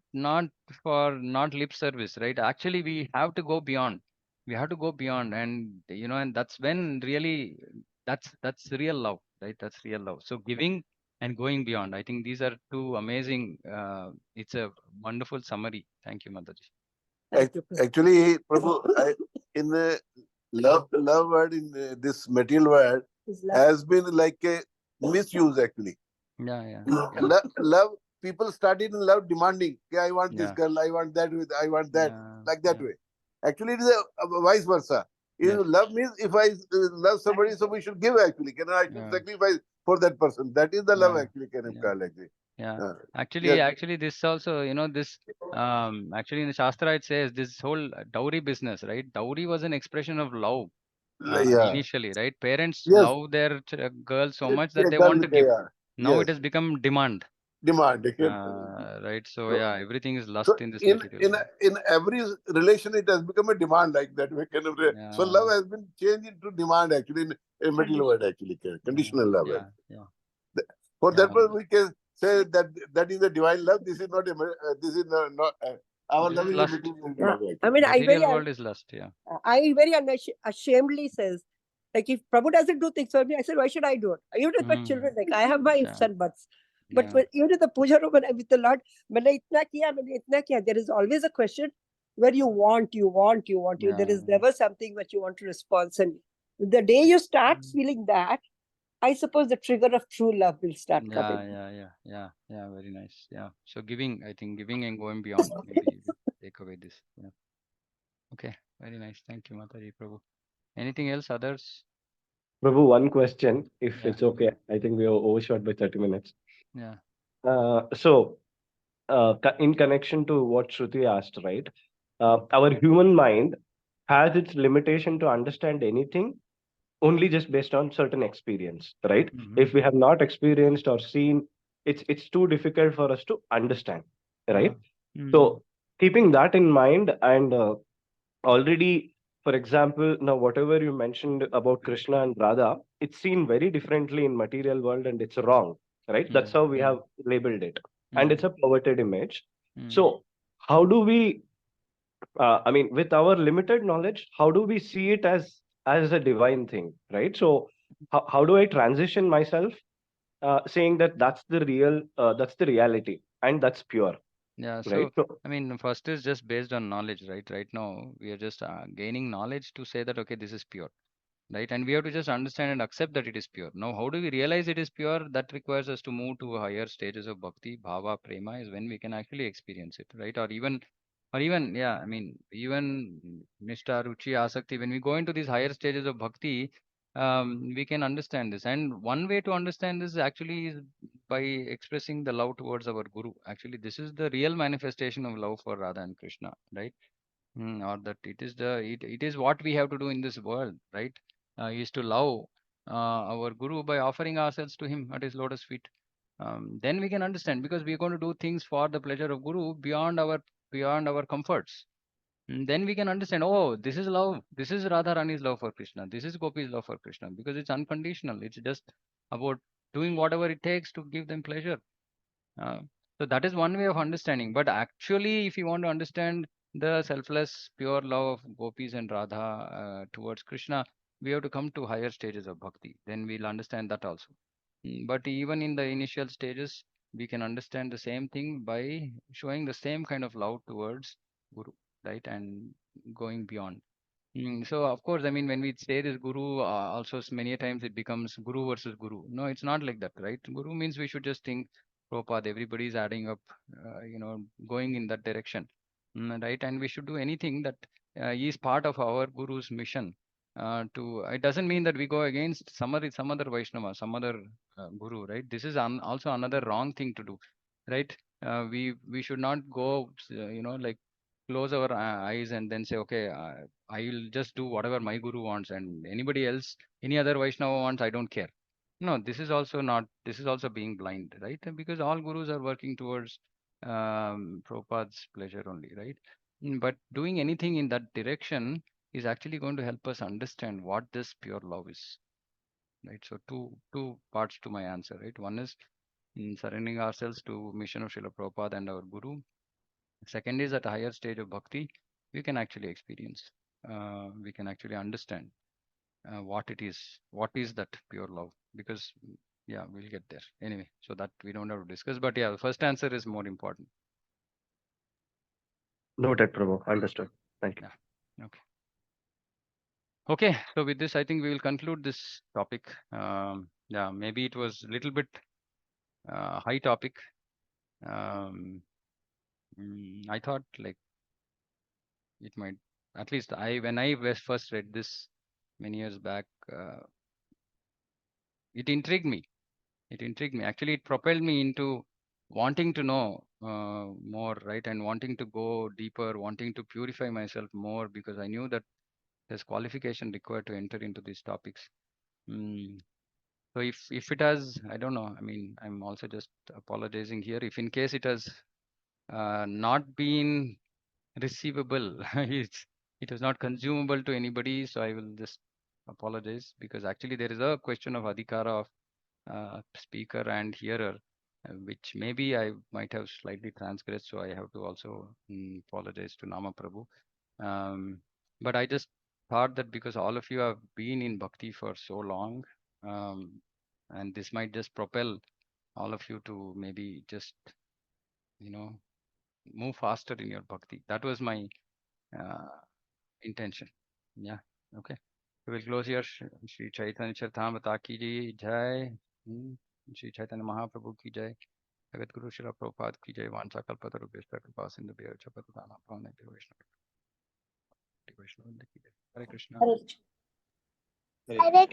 for not lip service, right? Actually, we have to go beyond. We have to go beyond, and that's when really that's real love, right? That's real love. So giving and going beyond. I think these are two amazing. It's a wonderful summary. Thank you, Mataji. Thank you, Prabhu. Actually, Prabhu, in the love word in this material world Is love. has been like a misuse actually. Yeah, yeah, yeah, Love, people started in love demanding, okay, I want this yeah, girl, I want that, I want that, yeah, like that yeah. way. Actually, it is a vice versa. If Yes, love means, if I love somebody, so we should give actually. I should yeah, sacrifice for that person. That is the love yeah, actually, can yeah, call actually. yeah. Uh, yes, Actually, this also, this actually in the Shastra it says this whole dowry business, right? Dowry was an expression of love yeah, initially, right? Parents yes, love their girls so much that they girl, want to give. yeah, Now it yes, has become demand, demand. right? So So, yeah, everything is so lust in this in material in world. in every relation, it has become a demand like that. So Yeah, love has been changed into demand actually in a material Condition. world actually, yeah, conditional love. yeah, yeah, For that yeah. purpose, we can say that that is the divine love. This is not this is not our This love is is a lust. material Yeah. love I actually. mean, Material world is lust. Yeah, ashamedly says, like, if Prabhu doesn't do things for me, I said, why should I do it? Even with my mm, children, like, I have my yeah, ifs and buts. But yeah, even in the puja room and with the Lord, maine itna kiya, there is always a question where you. There yeah, is never something which you want to respond. And the day you start mm, feeling that, I suppose the trigger of true love will start yeah, coming. yeah, yeah, yeah, yeah. Very nice. Yeah. So giving, I think giving and going beyond. Maybe we take away this. Yeah. Okay. Very nice. Thank you, Mataji Prabhu. Anything else? Others? Prabhu, one question, if Yeah. it's okay. I think we are overshot by 30 minutes. Yeah. In connection to what Shruti asked, right? Our human mind has its limitation to understand anything only just based on certain experience, right? Mm-hmm. If we have not experienced or seen, it's too difficult for us to understand, Yeah. right? Mm. So keeping that in mind, and already, for example, now whatever you mentioned about Krishna and Radha, it's seen very differently in material world, and it's wrong, right? That's Mm. how we Mm. have labeled it, and Mm. it's a perverted image. Mm. So how do we, I mean, with our limited knowledge, how do we see it as a divine thing, right? So how do I transition myself, saying that that's the reality and that's pure, Yeah. right? So, So first is just based on knowledge, right? Right now, we are just gaining knowledge to say that, okay, this is pure, right? And we have to just understand and accept that it is pure. Now, how do we realize it is pure? That requires us to move to higher stages of bhakti, bhava, prema is when we can actually experience it, right? Or even, yeah, even Nishta, Ruchi, Asakti, when we go into these higher stages of bhakti, we can understand this. And one way to understand this actually is by expressing the love towards our Guru. Actually, this is the real manifestation of love for Radha and Krishna, right? Or that it is what we have to do in this world, right? Is to love. our Guru by offering ourselves to him at his lotus feet. Then we can understand, because we are going to do things for the pleasure of Guru beyond our comforts. Then we can understand, oh, this is love. This is Radharani's love for Krishna. This is Gopi's love for Krishna, because it's unconditional. It's just about doing whatever it takes to give them pleasure. Uh, so that is one way of understanding. But actually, if you want to understand the selfless, pure love of gopis and Radha towards Krishna, we have to come to higher stages of bhakti. Then we'll understand that also. But even in the initial stages, we can understand the same thing by showing the same kind of love towards Guru, right? And going beyond. So of course, I mean, when we say this Guru, also many a times it becomes Guru versus Guru. No, it's not like that, right? Guru means we should just think Prabhupada, everybody is adding up, going in that direction, right? And we should do anything that is part of our Guru's mission. It doesn't mean that we go against some other Vaishnava, some other Guru, right? This is also another wrong thing to do, right? We should not go, like close our eyes and then say, okay, I will just do whatever my Guru wants, and anybody else, any other Vaishnava wants, I don't care. No, this is also not, this is also being blind, right? Because all Gurus are working towards Prabhupada's pleasure only, right? But doing anything in that direction is actually going to help us understand what this pure love is, right? So two parts to my answer, right? One is surrendering ourselves to mission of Srila Prabhupada and our Guru. Second is, at a higher stage of bhakti, we can actually experience, we can actually understand what is that pure love. Because, yeah, we'll get there anyway. So that we don't have to discuss. But yeah, the first answer is more important. Noted, Prabhu. Understood. Thank you. Yeah. Okay. Okay. So with this, I think we will conclude this topic. Yeah, maybe it was a little bit high topic. I thought like it might, at least when I first read this many years back, it intrigued me. It intrigued me. Actually, it propelled me into wanting to know more, right? And wanting to go deeper, wanting to purify myself more, because I knew that there's qualification required to enter into these topics. So if it has, I don't know. I mean, I'm also just apologizing here. If in case it has not been receivable, it was not consumable to anybody. So I will just apologize, because actually there is a question of adhikara of speaker and hearer, which maybe I might have slightly transgressed. So I have to also apologize to Nama Prabhu. But I just thought that because all of you have been in bhakti for so long, and this might just propel all of you to maybe just, move faster in your bhakti. That was my intention. Yeah. Okay. We will close here. Shri Chaitanya Charitamrita ki ji jai. Shri Chaitanya Mahaprabhu ki jai. Jagat Guru Shri Prabhupada ki jai. Vancha kalpataru Vishta kripa sindhu bhyo chapadana bhavane bhyo Vaishnava ki jai. Hare Krishna. Hare